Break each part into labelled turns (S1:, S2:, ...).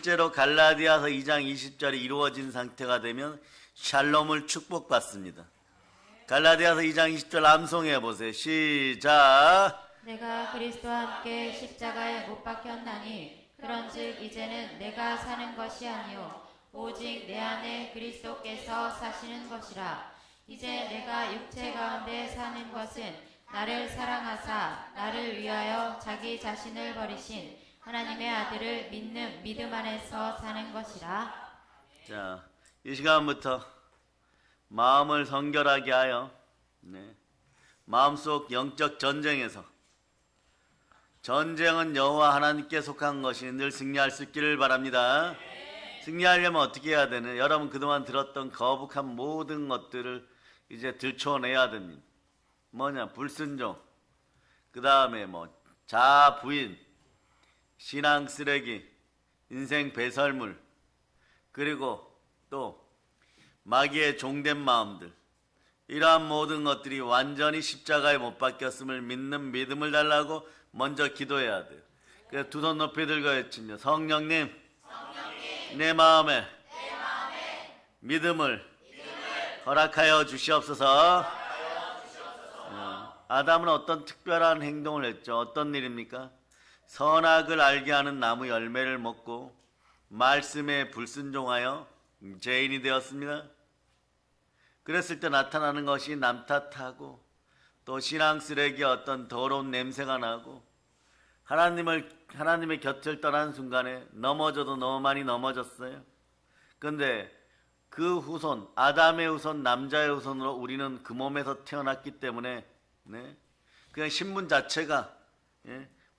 S1: 실제로 갈라디아서 2장 20절이 이루어진 상태가 되면 샬롬을 축복받습니다. 갈라디아서 2장 20절 암송해 보세요. 시작.
S2: 내가 그리스도와 함께 십자가에 못 박혔나니 그런즉 이제는 내가 사는 것이 아니요 오직 내 안에 그리스도께서 사시는 것이라. 이제 내가 육체 가운데 사는 것은 나를 사랑하사 나를 위하여 자기 자신을 버리신 하나님의 아들을 믿는 믿음 안에서 사는 것이라.
S1: 자, 이 시간부터 마음을 성결하게 하여 마음속 영적 전쟁에서, 전쟁은 여호와 하나님께 속한 것이 늘 승리할 수 있기를 바랍니다. 승리하려면 어떻게 해야 되는? 여러분 그동안 들었던 거북한 모든 것들을 이제 들춰내야 됩니다. 뭐냐? 불순종, 그 다음에 자아 부인, 신앙 쓰레기, 인생 배설물, 그리고 또 마귀의 종된 마음들, 이러한 모든 것들이 완전히 십자가에 못 박혔음을 믿는 믿음을 달라고 먼저 기도해야 돼요. 그래서 두 손 높이 들고 외치며 성령님, 내 마음에 믿음을 허락하여 주시옵소서. 아담은 어떤 특별한 행동을 했죠? 어떤 일입니까? 선악을 알게 하는 나무 열매를 먹고 말씀에 불순종하여 죄인이 되었습니다. 그랬을 때 나타나는 것이 남 탓하고 또 신앙 쓰레기의 어떤 더러운 냄새가 나고, 하나님의 곁을 떠난 순간에 넘어져도 너무 많이 넘어졌어요. 그런데 그 후손, 아담의 후손, 남자의 후손으로 우리는 그 몸에서 태어났기 때문에 그냥 신분 자체가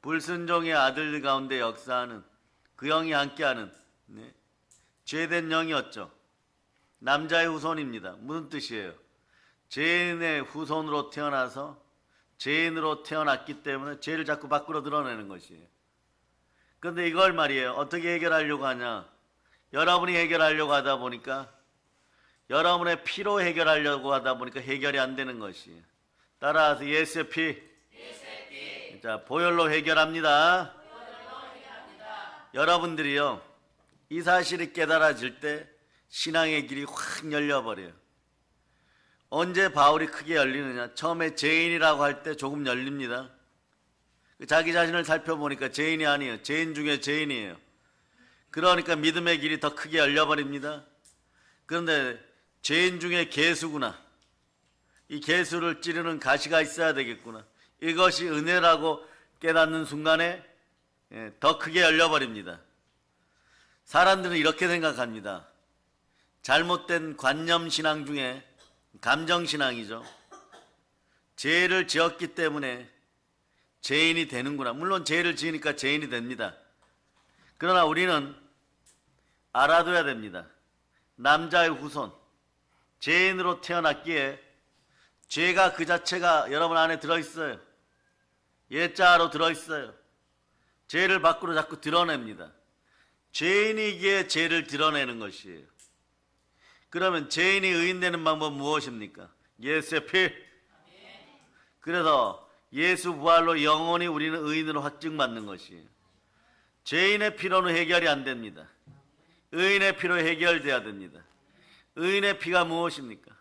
S1: 불순종의 아들들 가운데 역사하는 그 영이 함께하는 죄된 영이었죠. 남자의 후손입니다. 무슨 뜻이에요? 죄인의 후손으로 태어나서 죄인으로 태어났기 때문에 죄를 자꾸 밖으로 드러내는 것이에요. 그런데 이걸 말이에요, 어떻게 해결하려고 하냐? 여러분이 해결하려고 하다 보니까, 여러분의 피로 해결하려고 하다 보니까 해결이 안 되는 것이에요. 따라서 예수의 피. 자, 보혈로 해결합니다. 여러분들이요, 이 사실이 깨달아질 때 신앙의 길이 확 열려버려요. 언제 바울이 크게 열리느냐? 처음에 죄인이라고 할 때 조금 열립니다. 자기 자신을 살펴보니까 죄인이 아니에요. 죄인 중에 죄인이에요. 그러니까 믿음의 길이 더 크게 열려버립니다. 그런데 죄인 중에 개수구나. 이 개수를 찌르는 가시가 있어야 되겠구나. 이것이 은혜라고 깨닫는 순간에 더 크게 열려버립니다. 사람들은 이렇게 생각합니다. 잘못된 관념신앙 중에 감정신앙이죠. 죄를 지었기 때문에 죄인이 되는구나. 물론 죄를 지으니까 죄인이 됩니다. 그러나 우리는 알아둬야 됩니다. 남자의 후손, 죄인으로 태어났기에 죄가 그 자체가 여러분 안에 들어있어요. 예자로 들어있어요. 죄를 밖으로 자꾸 드러냅니다. 죄인이기에 죄를 드러내는 것이에요. 그러면 죄인이 의인되는 방법은 무엇입니까? 예수의 피. 그래서 예수 부활로 영원히 우리는 의인으로 확증받는 것이에요. 죄인의 피로는 해결이 안 됩니다. 의인의 피로 해결돼야 됩니다. 의인의 피가 무엇입니까?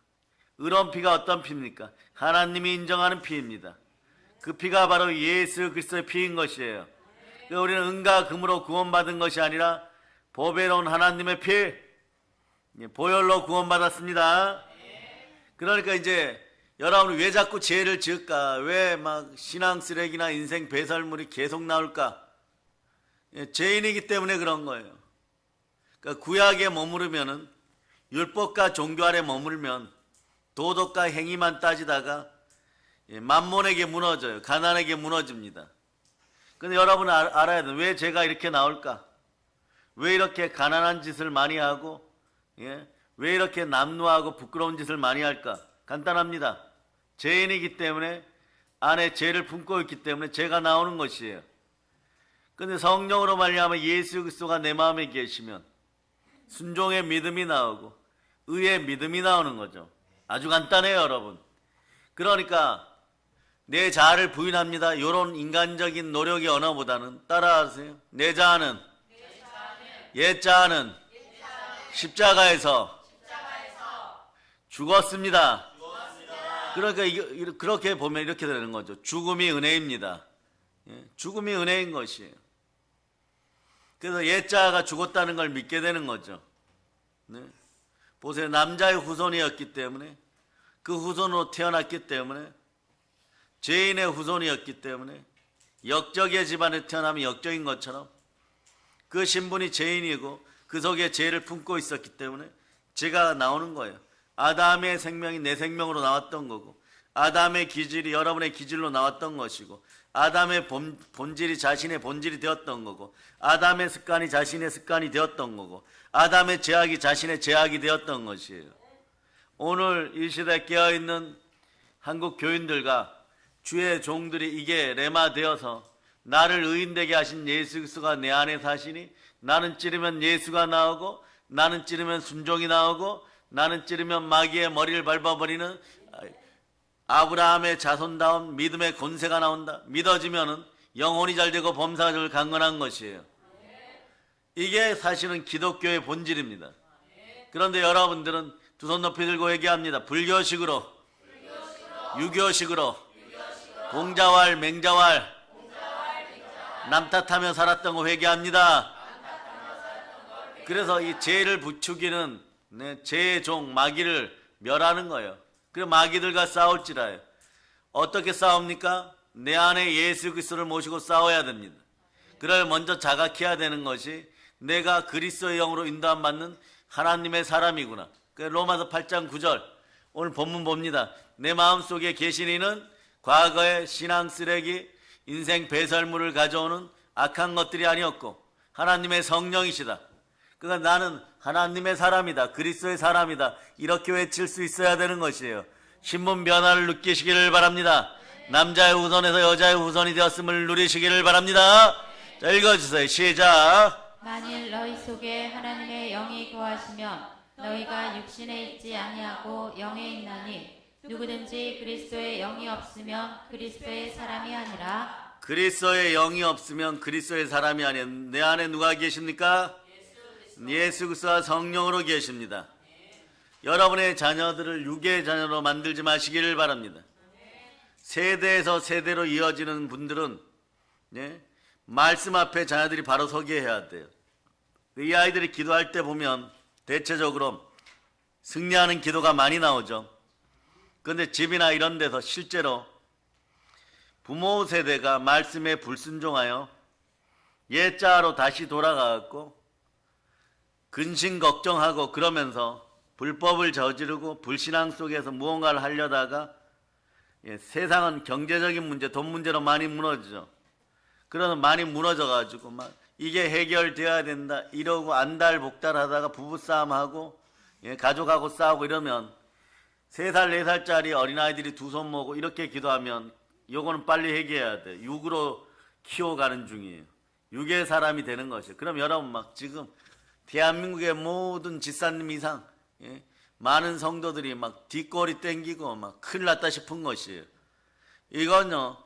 S1: 의로운 피가 어떤 피입니까? 하나님이 인정하는 피입니다. 그 피가 바로 예수 그리스도의 피인 것이에요. 우리는 은과 금으로 구원받은 것이 아니라 보배로운 하나님의 피, 보혈로 구원받았습니다. 그러니까 이제 여러분 왜 자꾸 죄를 지을까? 왜 막 신앙 쓰레기나 인생 배설물이 계속 나올까? 죄인이기 때문에 그런 거예요. 그러니까 구약에 머무르면은, 율법과 종교 아래 머물면 도덕과 행위만 따지다가 만몬에게 무너져요. 가난에게 무너집니다. 근데 여러분은 알아야 돼요. 왜 죄가 이렇게 나올까? 왜 이렇게 가난한 짓을 많이 하고, 왜 이렇게 남루하고 부끄러운 짓을 많이 할까? 간단합니다. 죄인이기 때문에, 안에 죄를 품고 있기 때문에 죄가 나오는 것이에요. 근데 성령으로 말미암아 예수 그리스도가 내 마음에 계시면 순종의 믿음이 나오고 의의 믿음이 나오는 거죠. 아주 간단해요, 여러분. 그러니까 내 자아를 부인합니다. 이런 인간적인 노력의 언어보다는 따라하세요. 내 자아는 옛자는 십자가에서 죽었습니다. 그러니까 그렇게 보면 이렇게 되는 거죠. 죽음이 은혜입니다. 죽음이 은혜인 것이에요. 그래서 옛자가 죽었다는 걸 믿게 되는 거죠. 네. 보세요. 남자의 후손이었기 때문에, 그 후손으로 태어났기 때문에, 죄인의 후손이었기 때문에, 역적의 집안에 태어나면 역적인 것처럼 그 신분이 죄인이고 그 속에 죄를 품고 있었기 때문에 죄가 나오는 거예요. 아담의 생명이 내 생명으로 나왔던 거고, 아담의 기질이 여러분의 기질로 나왔던 것이고, 아담의 본질이 자신의 본질이 되었던 거고, 아담의 습관이 자신의 습관이 되었던 거고, 아담의 죄악이 자신의 죄악이 되었던 것이에요. 오늘 이 시대에 깨어있는 한국 교인들과 주의 종들이 이게 레마되어서 나를 의인되게 하신 예수 그리스도가 내 안에 사시니 나는 찌르면 예수가 나오고, 나는 찌르면 순종이 나오고, 나는 찌르면 마귀의 머리를 밟아버리는 아브라함의 자손다운 믿음의 권세가 나온다. 믿어지면은 영혼이 잘되고 범사가 잘 강건한 것이에요. 이게 사실은 기독교의 본질입니다. 그런데 여러분들은 두 손 높이 들고 얘기합니다. 불교식으로, 유교식으로, 공자왈, 맹자왈, 남 탓하며 살았던 거 회개합니다. 그래서 이 죄를 부추기는 죄의 종 마귀를 멸하는 거예요. 그래서 마귀들과 싸울지라요. 어떻게 싸웁니까? 내 안에 예수 그리스도를 모시고 싸워야 됩니다. 그걸 먼저 자각해야 되는 것이 내가 그리스도의 영으로 인도함받는 하나님의 사람이구나. 로마서 8장 9절 오늘 본문 봅니다. 내 마음속에 계신 이는 과거의 신앙 쓰레기, 인생 배설물을 가져오는 악한 것들이 아니었고 하나님의 성령이시다. 그러니까 나는 하나님의 사람이다. 그리스도의 사람이다. 이렇게 외칠 수 있어야 되는 것이에요. 신분 변화를 느끼시기를 바랍니다. 남자의 후손에서 여자의 후손이 되었음을 누리시기를 바랍니다. 자, 읽어주세요. 시작.
S2: 만일 너희 속에 하나님의 영이 거하시면 너희가 육신에 있지 아니하고 영에 있나니 누구든지 그리스도의 영이 없으면 그리스도의 사람이 아니라.
S1: 그리스도의 영이 없으면 그리스도의 사람이 아니라. 내 안에 누가 계십니까? 예수 그리스도와 성령으로 계십니다. 여러분의 자녀들을 육의 자녀로 만들지 마시기를 바랍니다. 세대에서 세대로 이어지는 분들은 말씀 앞에 자녀들이 바로 서게 해야 돼요. 이 아이들이 기도할 때 보면 대체적으로 승리하는 기도가 많이 나오죠. 그런데 집이나 이런 데서 실제로 부모 세대가 말씀에 불순종하여 옛자로 다시 돌아가고 근심 걱정하고 그러면서 불법을 저지르고 불신앙 속에서 무언가를 하려다가 세상은 경제적인 문제, 돈 문제로 많이 무너지죠. 그러면 많이 무너져가지고 막 이게 해결되어야 된다 이러고 안달복달하다가 부부싸움하고 가족하고 싸우고 이러면 3살, 4살짜리 어린아이들이 두 손 모으고 이렇게 기도하면 요거는 빨리 해결해야 돼. 육으로 키워가는 중이에요. 육의 사람이 되는 것이에요. 그럼 여러분 막 지금 대한민국의 모든 집사님 이상 많은 성도들이 막 뒷골이 땡기고 막 큰일 났다 싶은 것이에요. 이건요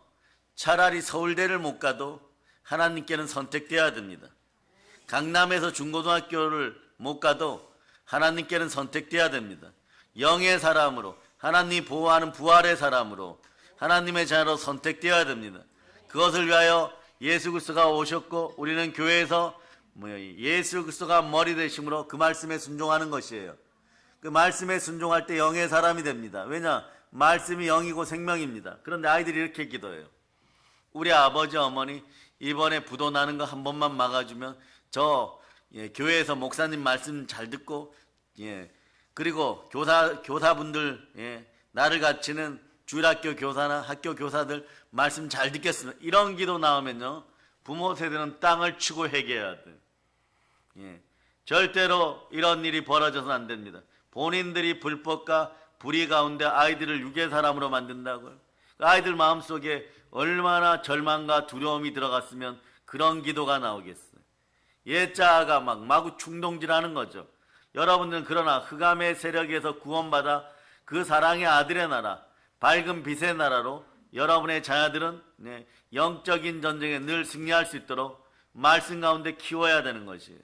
S1: 차라리 서울대를 못 가도 하나님께는 선택되어야 됩니다. 강남에서 중고등학교를 못 가도 하나님께는 선택되어야 됩니다. 영의 사람으로 하나님이 보호하는 부활의 사람으로 하나님의 자녀로 선택되어야 됩니다. 그것을 위하여 예수 그리스도가 오셨고 우리는 교회에서 예수 그리스도가 머리 되심으로 그 말씀에 순종하는 것이에요. 그 말씀에 순종할 때 영의 사람이 됩니다. 왜냐? 말씀이 영이고 생명입니다. 그런데 아이들이 이렇게 기도해요. 우리 아버지 어머니 이번에 부도 나는 거 한 번만 막아주면 저 교회에서 목사님 말씀 잘 듣고 그리고 교사분들 나를 가르치는 주일학교 교사나 학교 교사들 말씀 잘 듣겠습니다. 이런 기도 나오면요 부모 세대는 땅을 치고 회개해야 돼요. 절대로 이런 일이 벌어져서는 안 됩니다. 본인들이 불법과 불의 가운데 아이들을 육의 사람으로 만든다고요. 아이들 마음속에 얼마나 절망과 두려움이 들어갔으면 그런 기도가 나오겠어요. 옛자아가 막 마구 충동질하는 거죠. 여러분들은 그러나 흑암의 세력에서 구원받아 그 사랑의 아들의 나라, 밝은 빛의 나라로 여러분의 자녀들은 영적인 전쟁에 늘 승리할 수 있도록 말씀 가운데 키워야 되는 것이에요.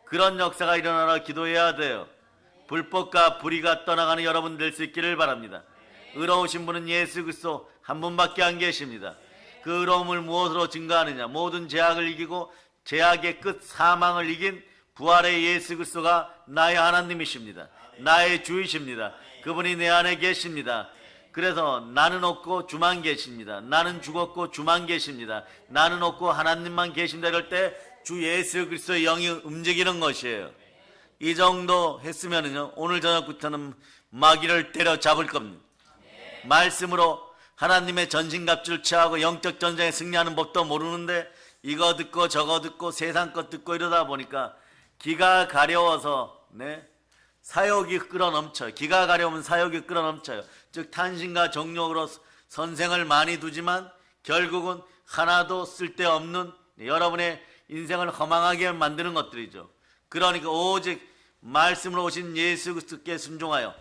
S1: 그런 역사가 일어나라 기도해야 돼요. 불법과 불의가 떠나가는 여러분 될 수 있기를 바랍니다. 의로우신 분은 예수 그리스도 한 분밖에 안 계십니다. 그 의로움을 무엇으로 증거하느냐? 모든 죄악을 이기고 죄악의 끝 사망을 이긴 부활의 예수 그리스도가 나의 하나님이십니다. 나의 주이십니다. 그분이 내 안에 계십니다. 그래서 나는 없고 주만 계십니다. 나는 죽었고 주만 계십니다. 나는 없고 하나님만 계신다 이럴 때 주 예수 그리스도의 영이 움직이는 것이에요. 이 정도 했으면은요, 오늘 저녁부터는 마귀를 때려잡을 겁니다. 말씀으로 하나님의 전신갑주를 취하고 영적 전쟁에 승리하는 법도 모르는데 이거 듣고 저거 듣고 세상 것 듣고 이러다 보니까 기가 가려워서 사욕이 끌어넘쳐요. 기가 가려우면 사욕이 끌어넘쳐요. 즉 탄신과 정욕으로 선생을 많이 두지만 결국은 하나도 쓸데없는 여러분의 인생을 허망하게 만드는 것들이죠. 그러니까 오직 말씀으로 오신 예수 그리스도께 순종하여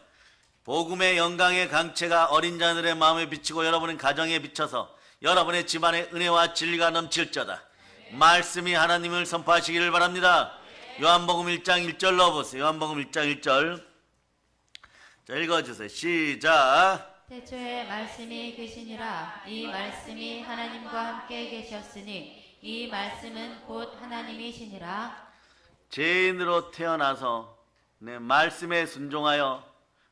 S1: 복음의 영광의 강체가 어린 자들의 마음에 비치고 여러분의 가정에 비쳐서 여러분의 집안에 은혜와 진리가 넘칠저다. 말씀이 하나님을 선포하시기를 바랍니다. 요한복음 1장 1절 넣어보세요. 요한복음 1장 1절. 자, 읽어주세요. 시작.
S2: 태초에 말씀이 계시니라. 이 말씀이 하나님과 함께 계셨으니 이 말씀은 곧 하나님이시니라.
S1: 죄인으로 태어나서 말씀에 순종하여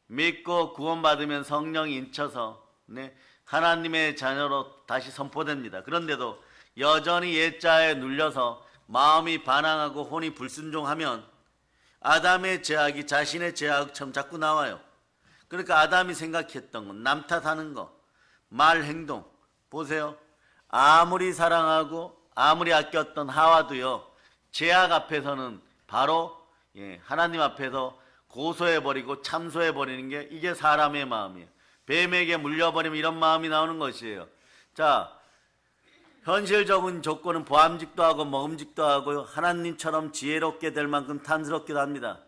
S1: 믿고 구원받으면 성령이 인쳐서 하나님의 자녀로 다시 선포됩니다. 그런데도 여전히 옛자에 눌려서 마음이 반항하고 혼이 불순종하면 아담의 죄악이 자신의 죄악처럼 자꾸 나와요. 그러니까 아담이 생각했던 건 남 탓하는 거, 말, 행동 보세요. 아무리 사랑하고 아무리 아꼈던 하와도요, 죄악 앞에서는 바로 하나님 앞에서 고소해버리고 참소해버리는 게 이게 사람의 마음이에요. 뱀에게 물려버리면 이런 마음이 나오는 것이에요. 자, 현실적인 조건은 보암직도 하고 먹음직도 하고 하나님처럼 지혜롭게 될 만큼 탐스럽기도 합니다.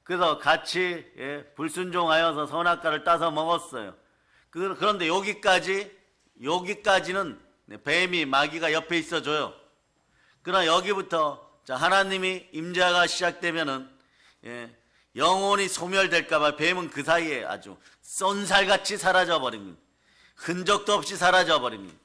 S1: 그래서 같이 불순종하여서 선악과를 따서 먹었어요. 그런데 여기까지는 뱀이 마귀가 옆에 있어줘요. 그러나 여기부터 하나님이 임재가 시작되면은 영혼이 소멸될까봐 뱀은 그 사이에 아주 쏜살같이 사라져버립니다. 흔적도 없이 사라져버립니다.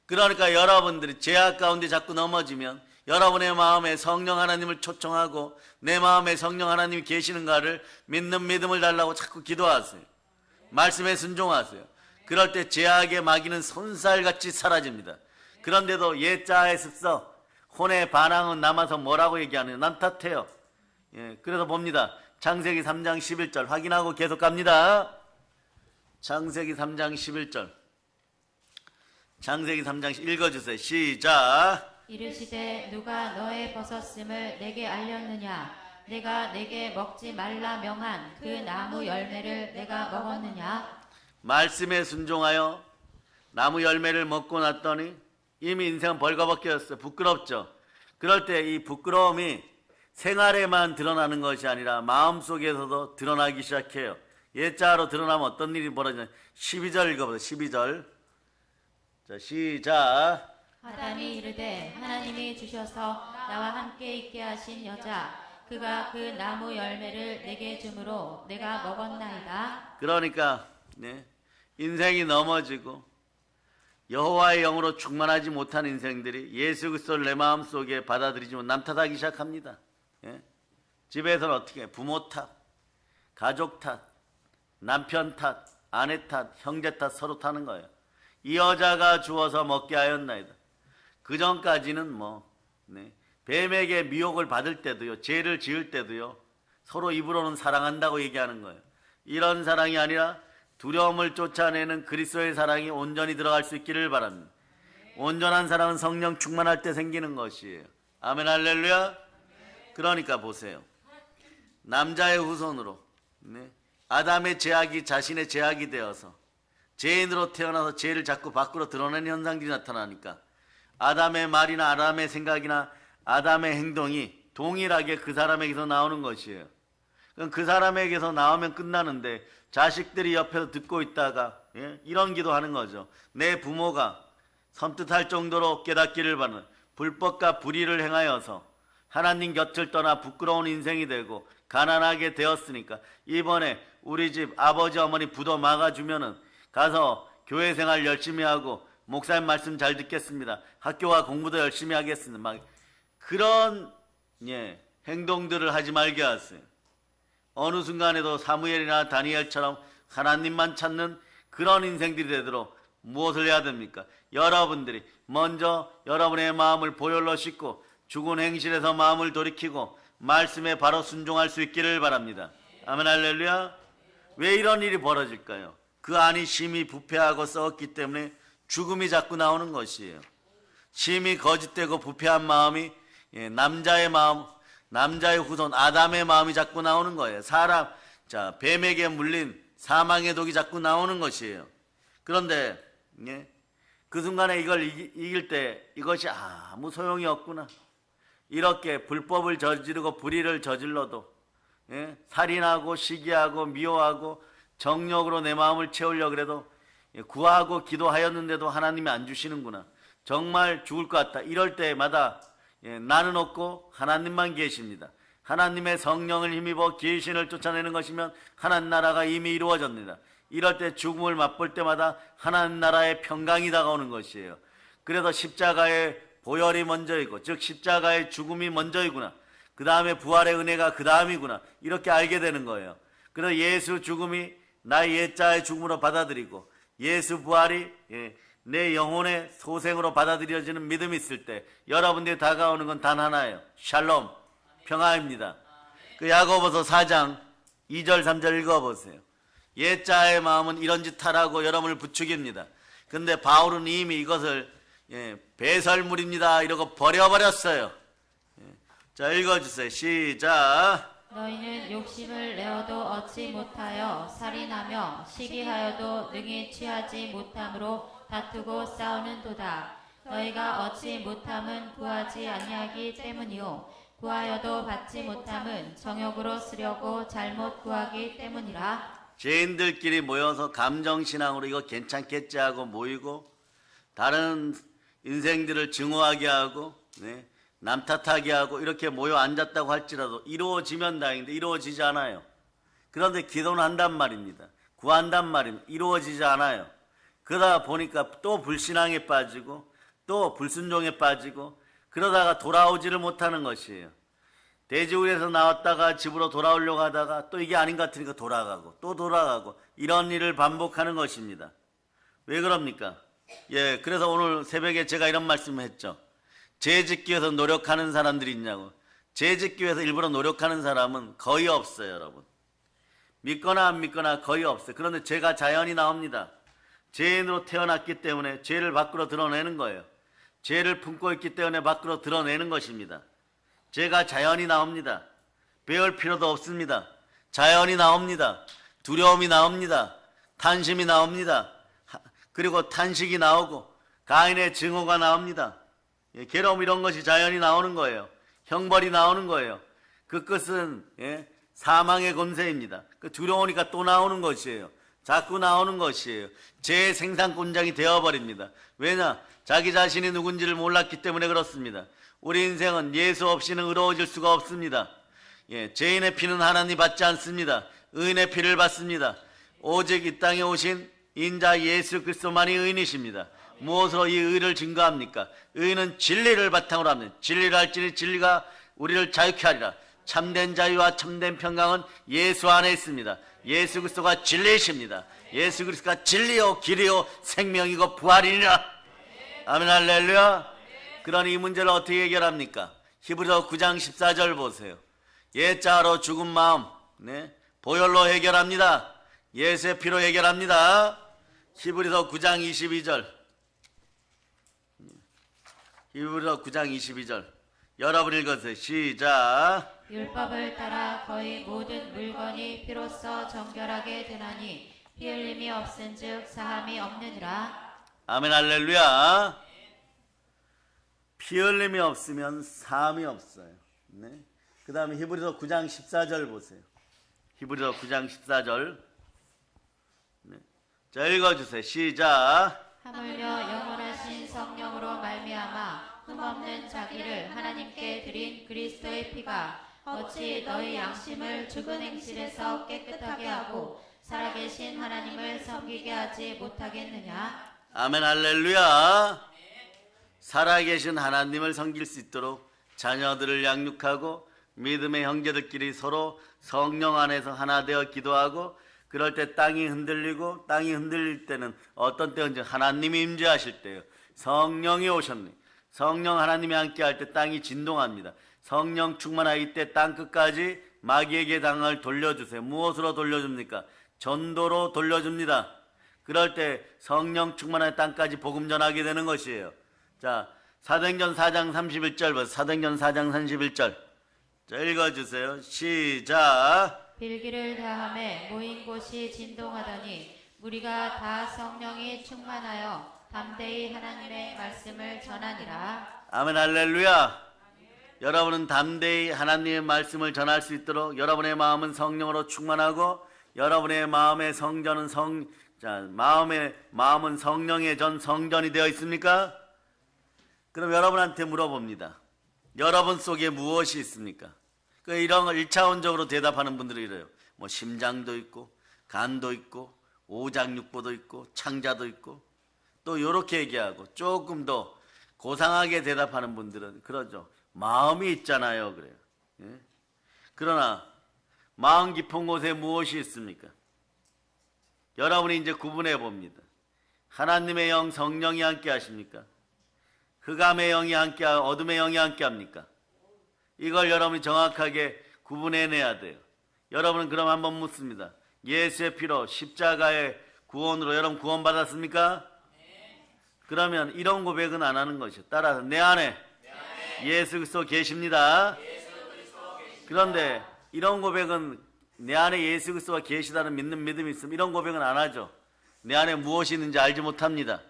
S1: 그러니까 여러분들이 죄악 가운데 자꾸 넘어지면 여러분의 마음에 성령 하나님을 초청하고 내 마음에 성령 하나님이 계시는가를 믿는 믿음을 달라고 자꾸 기도하세요. 말씀에 순종하세요. 그럴 때 죄악의 마귀는 손살같이 사라집니다. 그런데도 옛자의 습서 혼의 반항은 남아서 뭐라고 얘기하느냐? 남 탓해요. 그래서 봅니다. 창세기 3장 11절 확인하고 계속 갑니다. 창세기 3장 11절. 창세기 3장 읽어주세요. 시작.
S2: 이르시되 누가 너의 벗었음을 내게 알렸느냐? 내가 내게 먹지 말라 명한 그 나무 열매를 내가 먹었느냐?
S1: 말씀에 순종하여 나무 열매를 먹고 났더니 이미 인생은 벌거벗겼어요. 부끄럽죠. 그럴 때 이 부끄러움이 생활에만 드러나는 것이 아니라 마음속에서도 드러나기 시작해요. 옛자로 드러나면 어떤 일이 벌어지냐? 12절 읽어보세요. 12절. 자, 시작.
S2: 아담이 이르되 하나님이 주셔서 나와 함께 있게 하신 여자 그가 그 나무 열매를 내게 주므로 내가 먹었나이다.
S1: 그러니까 인생이 넘어지고 여호와의 영으로 충만하지 못한 인생들이 예수 그리스도를 내 마음속에 받아들이지만 남 탓하기 시작합니다. 집에서는 어떻게 해요? 부모 탓, 가족 탓, 남편 탓, 아내 탓, 형제 탓 서로 타는 거예요. 이 여자가 주어서 먹게 하였나이다. 그 전까지는 뱀에게 미혹을 받을 때도요, 죄를 지을 때도요, 서로 입으로는 사랑한다고 얘기하는 거예요. 이런 사랑이 아니라 두려움을 쫓아내는 그리스도의 사랑이 온전히 들어갈 수 있기를 바랍니다. 온전한 사랑은 성령 충만할 때 생기는 것이에요. 아멘 할렐루야. 그러니까 보세요. 남자의 후손으로 아담의 죄악이 자신의 죄악이 되어서 죄인으로 태어나서 죄를 자꾸 밖으로 드러내는 현상들이 나타나니까 아담의 말이나 아담의 생각이나 아담의 행동이 동일하게 그 사람에게서 나오는 것이에요. 그럼 그 사람에게서 나오면 끝나는데 자식들이 옆에서 듣고 있다가 이런 기도하는 거죠. 내 부모가 섬뜩할 정도로 깨닫기를 바라는 불법과 불의를 행하여서 하나님 곁을 떠나 부끄러운 인생이 되고 가난하게 되었으니까 이번에 우리 집 아버지 어머니 부도 막아주면은 가서 교회 생활 열심히 하고 목사님 말씀 잘 듣겠습니다. 학교와 공부도 열심히 하겠습니다. 막 그런 행동들을 하지 말게 하세요. 어느 순간에도 사무엘이나 다니엘처럼 하나님만 찾는 그런 인생들이 되도록 무엇을 해야 됩니까? 여러분들이 먼저 여러분의 마음을 보혈로 씻고 죽은 행실에서 마음을 돌이키고 말씀에 바로 순종할 수 있기를 바랍니다. 아멘 할렐루야. 왜 이런 일이 벌어질까요? 그 안이 심히 부패하고 썩었기 때문에 죽음이 자꾸 나오는 것이에요. 심히 거짓되고 부패한 마음이 남자의 마음, 남자의 후손 아담의 마음이 자꾸 나오는 거예요. 뱀에게 물린 사망의 독이 자꾸 나오는 것이에요. 그런데 그 순간에 이걸 이길 때 이것이 아무 소용이 없구나. 이렇게 불법을 저지르고 불의를 저질러도 살인하고 시기하고 미워하고 정욕으로 내 마음을 채우려고 해도 구하고 기도하였는데도 하나님이 안 주시는구나. 정말 죽을 것 같다. 이럴 때마다 나는 없고 하나님만 계십니다. 하나님의 성령을 힘입어 귀신을 쫓아내는 것이면 하나님 나라가 이미 이루어졌습니다. 이럴 때 죽음을 맛볼 때마다 하나님 나라의 평강이 다가오는 것이에요. 그래서 십자가의 보혈이 먼저이고 즉 십자가의 죽음이 먼저이구나. 그 다음에 부활의 은혜가 그 다음이구나. 이렇게 알게 되는 거예요. 그래서 예수 죽음이 나의 옛자의 죽음으로 받아들이고 예수 부활이 내 영혼의 소생으로 받아들여지는 믿음이 있을 때 여러분들이 다가오는 건 단 하나예요. 샬롬, 평화입니다. 그 야고보서 4장 2절 3절 읽어보세요. 옛자의 마음은 이런 짓 하라고 여러분을 부추깁니다. 근데 바울은 이미 이것을 배설물입니다 이러고 버려버렸어요. 자, 읽어주세요. 시작.
S2: 너희는 욕심을 내어도 얻지 못하여 살인하며 시기하여도 능히 취하지 못함으로 다투고 싸우는도다. 너희가 얻지 못함은 구하지 아니하기 때문이요 구하여도 받지 못함은 정욕으로 쓰려고 잘못 구하기 때문이라.
S1: 죄인들끼리 모여서 감정신앙으로 이거 괜찮겠지 하고 모이고 다른 인생들을 증오하게 하고 남 탓하게 하고 이렇게 모여 앉았다고 할지라도 이루어지면 다행인데 이루어지지 않아요. 그런데 기도는 한단 말입니다. 구한단 말입니다. 이루어지지 않아요. 그러다 보니까 또 불신앙에 빠지고 또 불순종에 빠지고 그러다가 돌아오지를 못하는 것이에요. 돼지우리에서 나왔다가 집으로 돌아오려고 하다가 또 이게 아닌 것 같으니까 돌아가고 또 돌아가고 이런 일을 반복하는 것입니다. 왜 그럽니까? 그래서 오늘 새벽에 제가 이런 말씀을 했죠. 죄 짓기 위해서 노력하는 사람들이 있냐고. 죄 짓기 위해서 일부러 노력하는 사람은 거의 없어요, 여러분. 믿거나 안 믿거나 거의 없어요. 그런데 죄가 자연히 나옵니다. 죄인으로 태어났기 때문에 죄를 밖으로 드러내는 거예요. 죄를 품고 있기 때문에 밖으로 드러내는 것입니다. 죄가 자연히 나옵니다. 배울 필요도 없습니다. 자연히 나옵니다. 두려움이 나옵니다. 탄심이 나옵니다. 그리고 탄식이 나오고 가인의 증오가 나옵니다. 괴로움 이런 것이 자연히 나오는 거예요. 형벌이 나오는 거예요. 그 끝은 사망의 권세입니다. 그 두려우니까 또 나오는 것이에요. 자꾸 나오는 것이에요. 죄의 생산곤장이 되어버립니다. 왜냐? 자기 자신이 누군지를 몰랐기 때문에 그렇습니다. 우리 인생은 예수 없이는 의로워질 수가 없습니다. 죄인의 피는 하나님 받지 않습니다. 의인의 피를 받습니다. 오직 이 땅에 오신 인자 예수 그리스도만이 의인이십니다. 무엇으로 이 의를 증거합니까? 의는 진리를 바탕으로 합니다. 진리를 알지니 진리가 우리를 자유케 하리라. 참된 자유와 참된 평강은 예수 안에 있습니다. 예수 그리스도가 진리이십니다. 예수 그리스도가 진리요 길이요 생명이고 부활이니라. 아멘 할렐루야. 그러니 이 문제를 어떻게 해결합니까? 히브리서 9장 14절 보세요. 옛자로 죽은 마음 보혈로 해결합니다. 예수의 피로 해결합니다. 히브리서 9장 22절. 히브리서 9장 22절. 여러분 읽으세요. 시작.
S2: 율법을 따라 거의 모든 물건이 피로써 정결하게 되나니 피 흘림이 없은즉 사함이 없느니라.
S1: 아멘 할렐루야. 피 흘림이 없으면 사함이 없어요. 그 다음에 히브리서 9장 14절 보세요. 히브리서 9장 14절. 자, 읽어주세요. 시작.
S2: 하물며 영원하신 성령으로 말미암아 흠없는 자기를 하나님께 드린 그리스도의 피가 어찌 너희 양심을 죽은 행실에서 깨끗하게 하고 살아계신 하나님을 섬기게 하지 못하겠느냐?
S1: 아멘 할렐루야. 살아계신 하나님을 섬길 수 있도록 자녀들을 양육하고 믿음의 형제들끼리 서로 성령 안에서 하나 되어 기도하고, 그럴 때 땅이 흔들리고, 땅이 흔들릴 때는 어떤 때인지 하나님이 임재하실 때요, 성령이 오셨네. 성령 하나님이 함께 할 때 땅이 진동합니다. 성령 충만하기 때 땅 끝까지 마귀에게 당을 돌려주세요. 무엇으로 돌려줍니까? 전도로 돌려줍니다. 그럴 때 성령 충만한 땅까지 복음 전하게 되는 것이에요. 자, 사도행전 4장 31절, 사도행전 4장 31절. 자, 읽어주세요. 시작.
S2: 빌기를 다함에 모인 곳이 진동하더니 무리가 다 성령이 충만하여 담대히 하나님의 말씀을 전하니라.
S1: 아멘 할렐루야. 여러분은 담대히 하나님의 말씀을 전할 수 있도록 여러분의 마음은 성령으로 충만하고, 여러분의 마음의 성전은 마음은 성령의 성전이 되어 있습니까? 그럼 여러분한테 물어봅니다. 여러분 속에 무엇이 있습니까? 이런 걸 1차원적으로 대답하는 분들이 이래요. 뭐 심장도 있고, 간도 있고, 오장육부도 있고, 창자도 있고, 또 이렇게 얘기하고, 조금 더 고상하게 대답하는 분들은 그러죠. 마음이 있잖아요. 그래요. 예? 그러나 마음 깊은 곳에 무엇이 있습니까? 여러분이 이제 구분해 봅니다. 하나님의 영, 성령이 함께 하십니까? 흑암의 영이 함께, 어둠의 영이 함께 합니까? 이걸 여러분이 정확하게 구분해내야 돼요. 여러분은 그럼 한번 묻습니다. 예수의 피로 십자가의 구원으로 여러분 구원받았습니까? 그러면 이런 고백은 안 하는 것이죠. 따라서 내 안에 예수 그리스도 계십니다. 그런데 이런 고백은 내 안에 예수 그리스도가 계시다는 믿는 믿음이 있으면 이런 고백은 안 하죠. 내 안에 무엇이 있는지 알지 못합니다.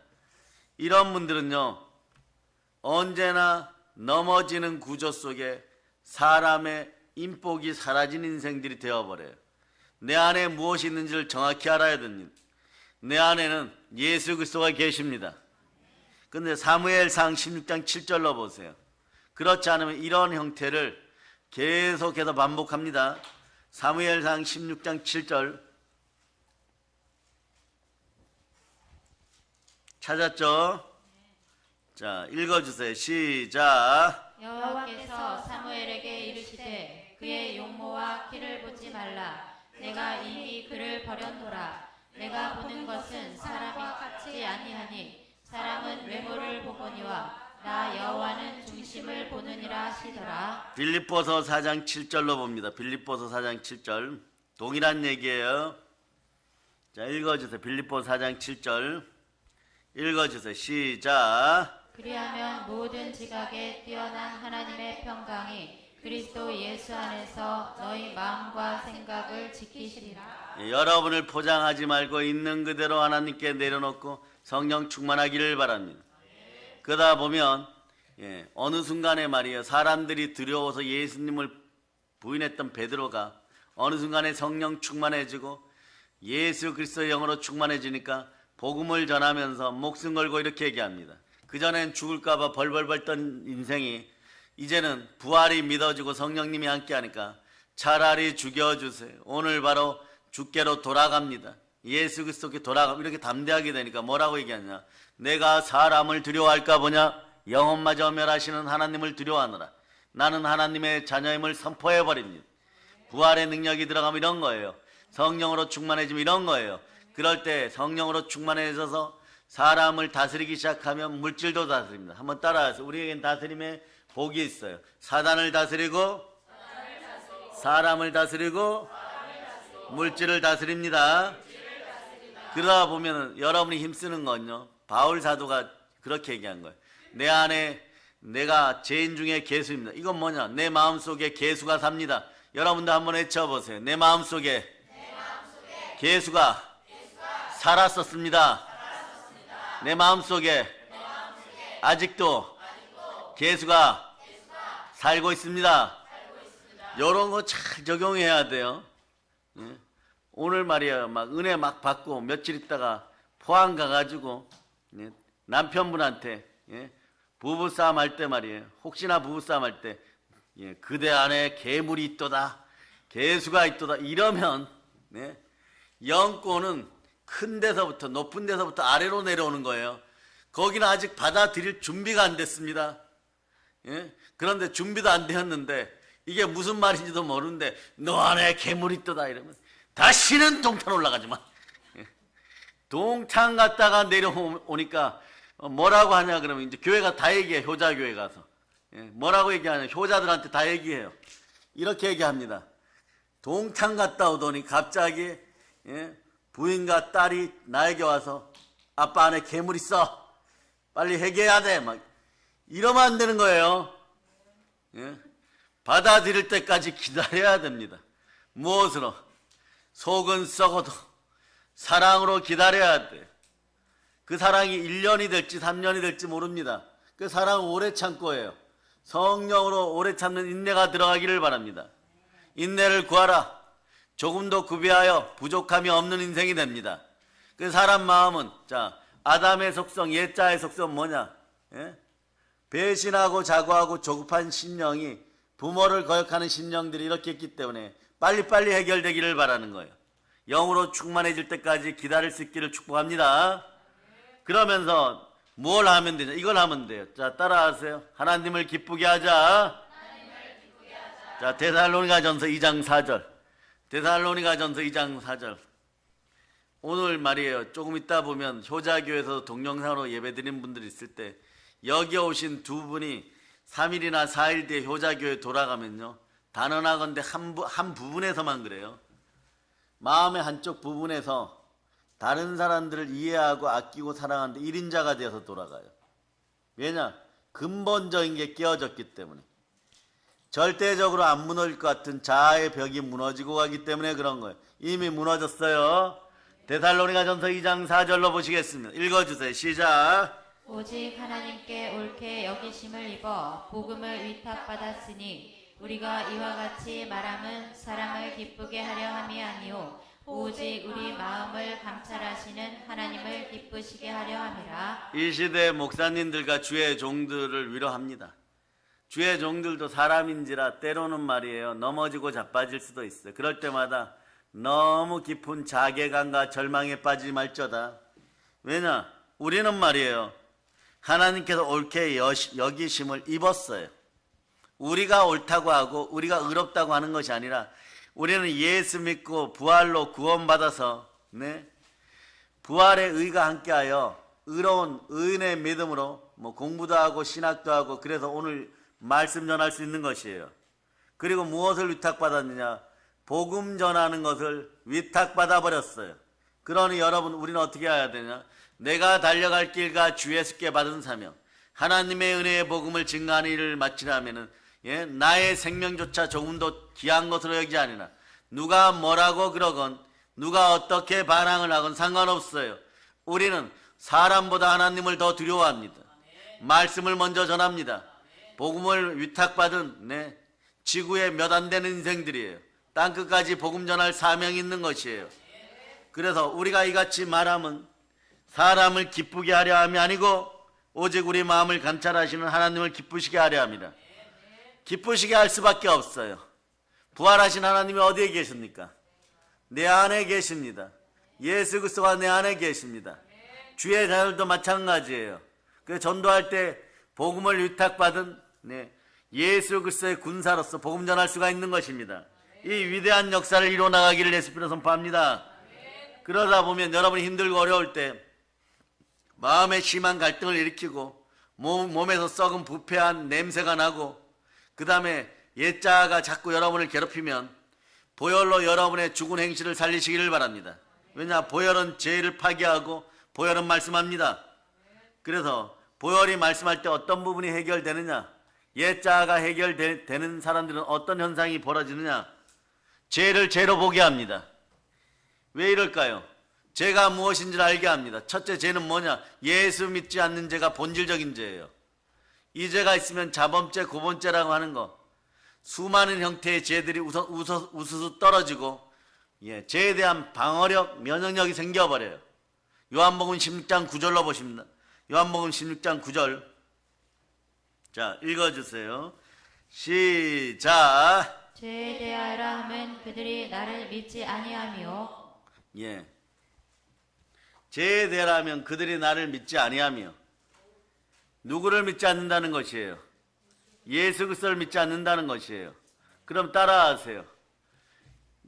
S1: 이런 분들은요, 언제나 넘어지는 구조 속에 사람의 인복이 사라진 인생들이 되어버려요. 내 안에 무엇이 있는지를 정확히 알아야 됩니다. 내 안에는 예수 그리스도가 계십니다. 근데 사무엘상 16장 7절로 보세요. 그렇지 않으면 이런 형태를 계속해서 반복합니다. 사무엘상 16장 7절 찾았죠? 자, 읽어주세요. 시작.
S2: 여호와께서 사무엘에게 이르시되 그의 용모와 키를 보지 말라. 내가 이미 그를 버렸노라. 내가 보는 것은 사람이 같지 아니하니 사람은 외모를 보거니와 나 여호와는 중심을 보느니라 하시더라.
S1: 빌립보서 4장 7절로 봅니다. 빌립보서 4장 7절 동일한 얘기예요. 자, 읽어주세요. 빌립보서 4장 7절 읽어주세요. 시작.
S2: 그리하면 모든 지각에 뛰어난 하나님의 평강이 그리스도 예수 안에서 너희 마음과 생각을 지키시리라.
S1: 여러분을 포장하지 말고 있는 그대로 하나님께 내려놓고 성령 충만하기를 바랍니다. 그러다 보면 어느 순간에 말이에요, 사람들이 두려워서 예수님을 부인했던 베드로가 어느 순간에 성령 충만해지고 예수 그리스도의 영으로 충만해지니까 복음을 전하면서 목숨 걸고 이렇게 얘기합니다. 그전엔 죽을까봐 벌벌벌 떤 인생이 이제는 부활이 믿어지고 성령님이 함께하니까 차라리 죽여주세요. 오늘 바로 주께로 돌아갑니다. 예수 그리스도께 돌아가면 이렇게 담대하게 되니까 뭐라고 얘기하냐? 내가 사람을 두려워할까 보냐? 영혼마저 멸하시는 하나님을 두려워하느라 나는 하나님의 자녀임을 선포해버립니다. 부활의 능력이 들어가면 이런 거예요. 성령으로 충만해지면 이런 거예요. 그럴 때 성령으로 충만해져서 사람을 다스리기 시작하면 물질도 다스립니다. 한번 따라하세요. 우리에겐 다스림의 복이 있어요. 사단을 다스리고 사람을 다스리고 물질을 다스립니다. 그러다 보면 여러분이 힘쓰는 건요, 바울 사도가 그렇게 얘기한 거예요. 내 안에 내가 죄인 중에 개수입니다. 이건 뭐냐? 내 마음속에 개수가 삽니다. 여러분도 한번 외쳐보세요. 내 마음속에 개수가 살았었습니다. 내 마음속에 아직도 개수가 살고 있습니다. 이런 거 잘 적용해야 돼요. 오늘 말이야, 막 은혜 막 받고 며칠 있다가 포항 가가지고 남편분한테 부부싸움 할 때 말이에요. 혹시나 부부싸움 할 때 그대 안에 괴물이 있도다, 괴수가 있도다 이러면 영권은 큰 데서부터 높은 데서부터 아래로 내려오는 거예요. 거기는 아직 받아들일 준비가 안 됐습니다. 그런데 준비도 안 되었는데 이게 무슨 말인지도 모르는데 너 안에 괴물이 있도다 이러면 다시는 동탄 올라가지 마. 동탄 갔다가 내려오니까 뭐라고 하냐 그러면 이제 교회가 다 얘기해. 효자교회 가서 뭐라고 얘기하냐, 효자들한테 다 얘기해요. 이렇게 얘기합니다. 동탄 갔다 오더니 갑자기 부인과 딸이 나에게 와서 아빠 안에 괴물 있어, 빨리 해결해야 돼, 막 이러면 안 되는 거예요. 받아들일 때까지 기다려야 됩니다. 무엇으로? 속은 썩어도 사랑으로 기다려야 돼. 그 사랑이 1년이 될지 3년이 될지 모릅니다. 그 사랑은 오래 참고예요. 성령으로 오래 참는 인내가 들어가기를 바랍니다. 인내를 구하라. 조금도 구비하여 부족함이 없는 인생이 됩니다. 그 사람 마음은 아담의 속성, 옛자의 속성 뭐냐? 배신하고 자고하고 조급한 심령이 부모를 거역하는 심령들이 이렇게 있기 때문에 빨리빨리 해결되기를 바라는 거예요. 영으로 충만해질 때까지 기다릴 수 있기를 축복합니다. 그러면서 뭘 하면 되냐? 이걸 하면 돼요. 자, 따라하세요. 하나님을 기쁘게 하자. 자, 데살로니가전서 2장 4절. 데살로니가전서 2장 4절. 오늘 말이에요. 조금 있다 보면 효자교에서 동영상으로 예배드린 분들이 있을 때 여기 오신 두 분이 3일이나 4일 뒤에 효자교에 돌아가면요, 단언하건대 한 부분에서만 그래요. 마음의 한쪽 부분에서 다른 사람들을 이해하고 아끼고 사랑하는데 1인자가 되어서 돌아가요. 왜냐? 근본적인 게 깨어졌기 때문에. 절대적으로 안 무너질 것 같은 자아의 벽이 무너지고 가기 때문에 그런 거예요. 이미 무너졌어요. 데살로니가전서 2장 4절로 보시겠습니다. 읽어주세요. 시작.
S2: 오직 하나님께 옳게 여기심을 입어 복음을 위탁받았으니 우리가 이와 같이 말함은 사람을 기쁘게 하려 함이 아니요 오직 우리 마음을 감찰하시는 하나님을 기쁘시게 하려 함이라.
S1: 이 시대 목사님들과 주의 종들을 위로합니다. 주의 종들도 사람인지라 때로는 말이에요, 넘어지고 자빠질 수도 있어요. 그럴 때마다 너무 깊은 자괴감과 절망에 빠지지 말자다. 왜냐? 우리는 말이에요, 하나님께서 옳게 여기심을 입었어요. 우리가 옳다고 하고 우리가 의롭다고 하는 것이 아니라 우리는 예수 믿고 부활로 구원받아서 부활의 의가 함께하여 의로운 의인의 믿음으로 공부도 하고 신학도 하고 그래서 오늘 말씀 전할 수 있는 것이에요. 그리고 무엇을 위탁받았느냐? 복음 전하는 것을 위탁받아 버렸어요. 그러니 여러분, 우리는 어떻게 해야 되냐? 내가 달려갈 길과 주 예수께 받은 사명, 하나님의 은혜의 복음을 증거하는 일을 마치려면은 나의 생명조차 조금도 귀한 것으로 여기지 아니라 누가 뭐라고 그러건 누가 어떻게 반항을 하건 상관없어요. 우리는 사람보다 하나님을 더 두려워합니다. 말씀을 먼저 전합니다. 복음을 위탁받은 지구에 몇 안 되는 인생들이에요. 땅끝까지 복음 전할 사명이 있는 것이에요. 그래서 우리가 이같이 말하면 사람을 기쁘게 하려 함이 아니고 오직 우리 마음을 감찰하시는 하나님을 기쁘시게 하려 합니다. 기쁘시게 할 수밖에 없어요. 부활하신 하나님이 어디에 계십니까? 내 안에 계십니다. 예수 그리스도가 내 안에 계십니다. 주의 자녀들도 마찬가지예요. 그래서 전도할 때 복음을 위탁받은 예수 그리스도의 군사로서 복음 전할 수가 있는 것입니다. 이 위대한 역사를 이뤄나가기를 예수님으로 선포합니다. 그러다 보면 여러분이 힘들고 어려울 때 마음에 심한 갈등을 일으키고 몸에서 썩은 부패한 냄새가 나고 그 다음에 옛자가 자꾸 여러분을 괴롭히면 보혈로 여러분의 죽은 행실을 살리시기를 바랍니다. 왜냐? 보혈은 죄를 파괴하고 보혈은 말씀합니다. 그래서 보혈이 말씀할 때 어떤 부분이 해결되느냐? 옛자가 해결되는 사람들은 어떤 현상이 벌어지느냐? 죄를 죄로 보게 합니다. 왜 이럴까요? 죄가 무엇인지를 알게 합니다. 첫째 죄는 뭐냐? 예수 믿지 않는 죄가 본질적인 죄예요. 이 죄가 있으면 자범죄, 고범죄라고 하는 것, 수많은 형태의 죄들이 우수수 떨어지고 죄에 대한 방어력, 면역력이 생겨버려요. 요한복음 16장 9절로 보십니다. 요한복음 16장 9절. 자, 읽어주세요. 시작.
S2: 죄에 대하여라 함은 그들이 나를 믿지 아니하며
S1: 예. 죄에 대하면 그들이 나를 믿지 아니하며. 누구를 믿지 않는다는 것이에요? 예수 그리스도를 믿지 않는다는 것이에요. 그럼 따라하세요.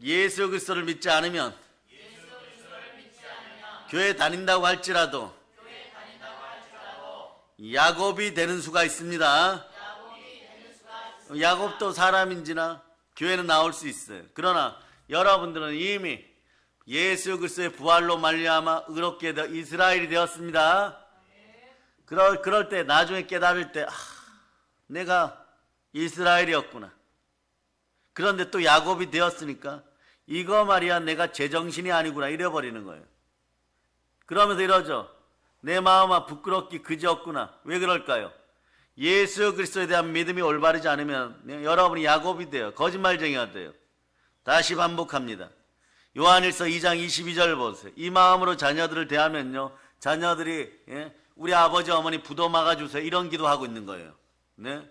S1: 예수 그리스도를 믿지 않으면 교회 다닌다고 할지라도 야곱이 되는 수가 있습니다. 야곱도 사람인지나 교회는 나올 수 있어요. 그러나 여러분들은 이미 예수 그리스도의 부활로 말미암아 의롭게 되어 이스라엘이 되었습니다. 그럴 때 나중에 깨달을 때 내가 이스라엘이었구나. 그런데 또 야곱이 되었으니까 이거 말이야 내가 제정신이 아니구나 이래버리는 거예요. 그러면서 이러죠. 내 마음아 부끄럽기 그지없구나. 왜 그럴까요? 예수 그리스도에 대한 믿음이 올바르지 않으면 여러분이 야곱이 돼요. 거짓말쟁이가 돼요. 다시 반복합니다. 요한일서 2장 22절 보세요. 이 마음으로 자녀들을 대하면요, 자녀들이 우리 아버지 어머니 부도 막아주세요 이런 기도하고 있는 거예요. 네?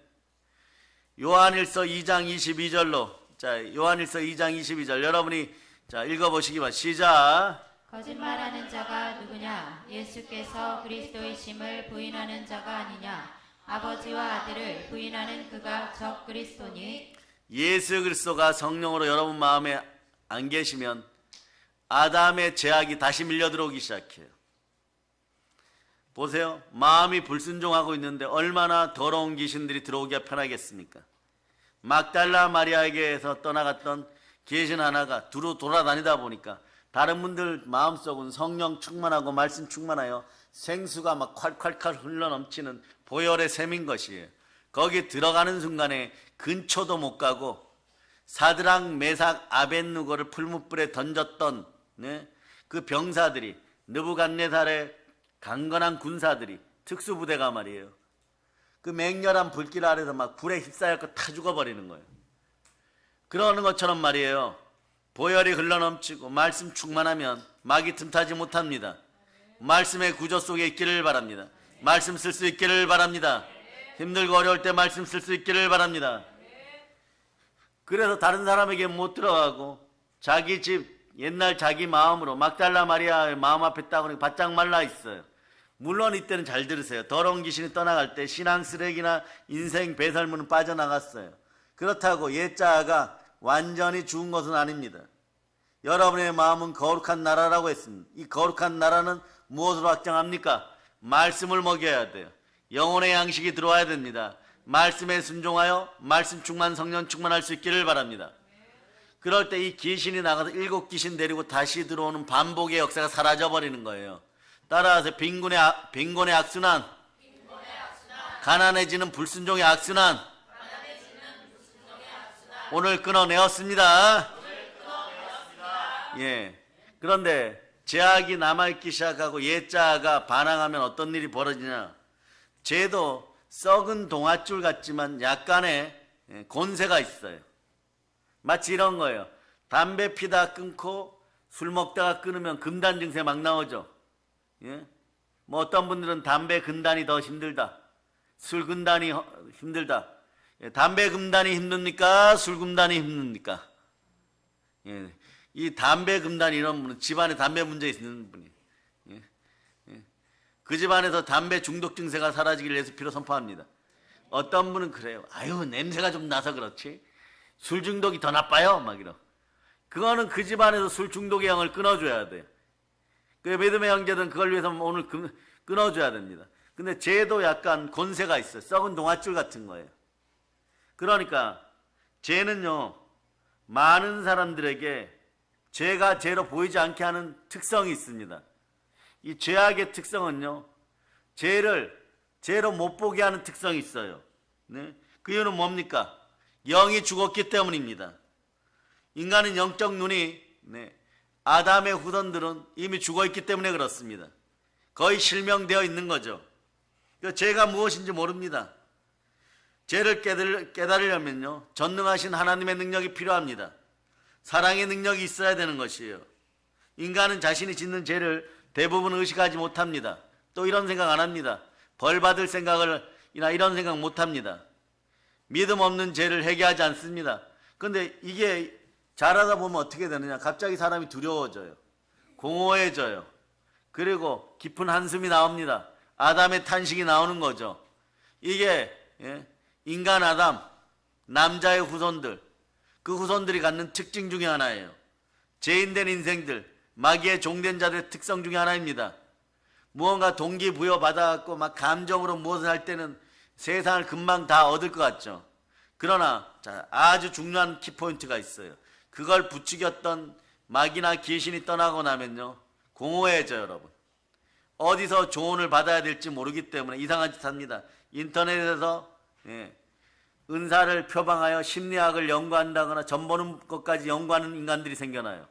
S1: 요한일서 2장 22절로 자, 요한일서 2장 22절 여러분이 자 읽어보시기 바랍니다. 시작.
S2: 거짓말하는 자가 누구냐? 예수께서 그리스도이심을 부인하는 자가 아니냐? 아버지와 아들을 부인하는 그가 적 그리스도니.
S1: 예수 그리스도가 성령으로 여러분 마음에 안 계시면 아담의 죄악이 다시 밀려 들어오기 시작해요. 보세요. 마음이 불순종하고 있는데 얼마나 더러운 귀신들이 들어오기가 편하겠습니까? 막달라 마리아에게서 떠나갔던 귀신 하나가 두루 돌아다니다 보니까 다른 분들 마음속은 성령 충만하고 말씀 충만하여 생수가 막 콸콸콸 흘러넘치는 보혈의 샘인 것이에요. 거기 들어가는 순간에 근처도 못 가고 사드락 메삭 아벳누고를 풀무불에 던졌던 그 병사들이 느부갓네살의 강건한 군사들이 특수부대가 말이에요. 그 맹렬한 불길 아래서 막 불에 휩싸여서 타 죽어버리는 거예요. 그러는 것처럼 말이에요. 보혈이 흘러넘치고 말씀 충만하면 마귀 틈타지 못합니다. 말씀의 구조 속에 있기를 바랍니다. 말씀 쓸 수 있기를 바랍니다. 힘들고 어려울 때 말씀 쓸 수 있기를 바랍니다. 그래서 다른 사람에게 못 들어가고 자기 집 옛날 자기 마음으로 막달라 마리아의 마음 앞에 딱 바짝 말라 있어요. 물론 이때는 잘 들으세요. 더러운 귀신이 떠나갈 때 신앙 쓰레기나 인생 배설물은 빠져나갔어요. 그렇다고 옛자아가 완전히 죽은 것은 아닙니다. 여러분의 마음은 거룩한 나라라고 했습니다. 이 거룩한 나라는 무엇으로 확정합니까? 말씀을 먹여야 돼요. 영혼의 양식이 들어와야 됩니다. 말씀에 순종하여 말씀 충만 성령 충만할 수 있기를 바랍니다. 그럴 때 이 귀신이 나가서 7 귀신 데리고 다시 들어오는 반복의 역사가 사라져버리는 거예요. 따라서 빈곤의 악순환, 가난해지는 불순종의 악순환, 오늘 끊어내었습니다. 예. 그런데 죄악이 남아있기 시작하고 옛자아가 반항하면 어떤 일이 벌어지냐? 죄도 썩은 동아줄 같지만 약간의 권세가 있어요. 마치 이런 거예요. 담배 피다 끊고 술 먹다가 끊으면 금단 증세 막 나오죠. 예? 뭐 어떤 분들은 담배 금단이 더 힘들다. 술 금단이 힘들다. 예, 담배 금단이 힘듭니까? 술 금단이 힘듭니까? 예, 이 담배 금단 이런 분은 집안에 담배 문제 있는 분이 그 집안에서 담배 중독 증세가 사라지기를 예수 피로 선포합니다. 어떤 분은 그래요. 아유 냄새가 좀 나서 그렇지 술 중독이 더 나빠요 막 이러. 그거는 그 집안에서 술 중독의 영을 끊어줘야 돼요. 그 믿음의 형제들은 그걸 위해서 오늘 끊어줘야 됩니다. 근데 죄도 약간 권세가 있어요. 썩은 동아줄 같은 거예요. 그러니까 죄는요 많은 사람들에게 죄가 죄로 보이지 않게 하는 특성이 있습니다. 이 죄악의 특성은요 죄를 죄로 못 보게 하는 특성이 있어요. 네? 그 이유는 뭡니까? 영이 죽었기 때문입니다. 인간은 영적 눈이 아담의 후손들은 이미 죽어있기 때문에 그렇습니다. 거의 실명되어 있는 거죠. 죄가 무엇인지 모릅니다. 죄를 깨달으려면요 전능하신 하나님의 능력이 필요합니다. 사랑의 능력이 있어야 되는 것이에요. 인간은 자신이 짓는 죄를 대부분 의식하지 못합니다. 또 이런 생각 안 합니다. 벌 받을 생각을 이런 생각 못 합니다. 믿음 없는 죄를 회개하지 않습니다. 근데 이게 잘하다 보면 어떻게 되느냐? 갑자기 사람이 두려워져요. 공허해져요. 그리고 깊은 한숨이 나옵니다. 아담의 탄식이 나오는 거죠. 이게 인간 아담, 남자의 후손들, 그 후손들이 갖는 특징 중에 하나예요. 죄인된 인생들, 마귀의 종된 자들의 특성 중에 하나입니다. 무언가 동기부여 받아갖고 막 감정으로 무엇을 할 때는 세상을 금방 다 얻을 것 같죠. 그러나 아주 중요한 키포인트가 있어요. 그걸 부추겼던 마귀나 귀신이 떠나고 나면요, 공허해져요, 여러분. 어디서 조언을 받아야 될지 모르기 때문에 이상한 짓 합니다. 인터넷에서 은사를 표방하여 심리학을 연구한다거나 전보는 것까지 연구하는 인간들이 생겨나요.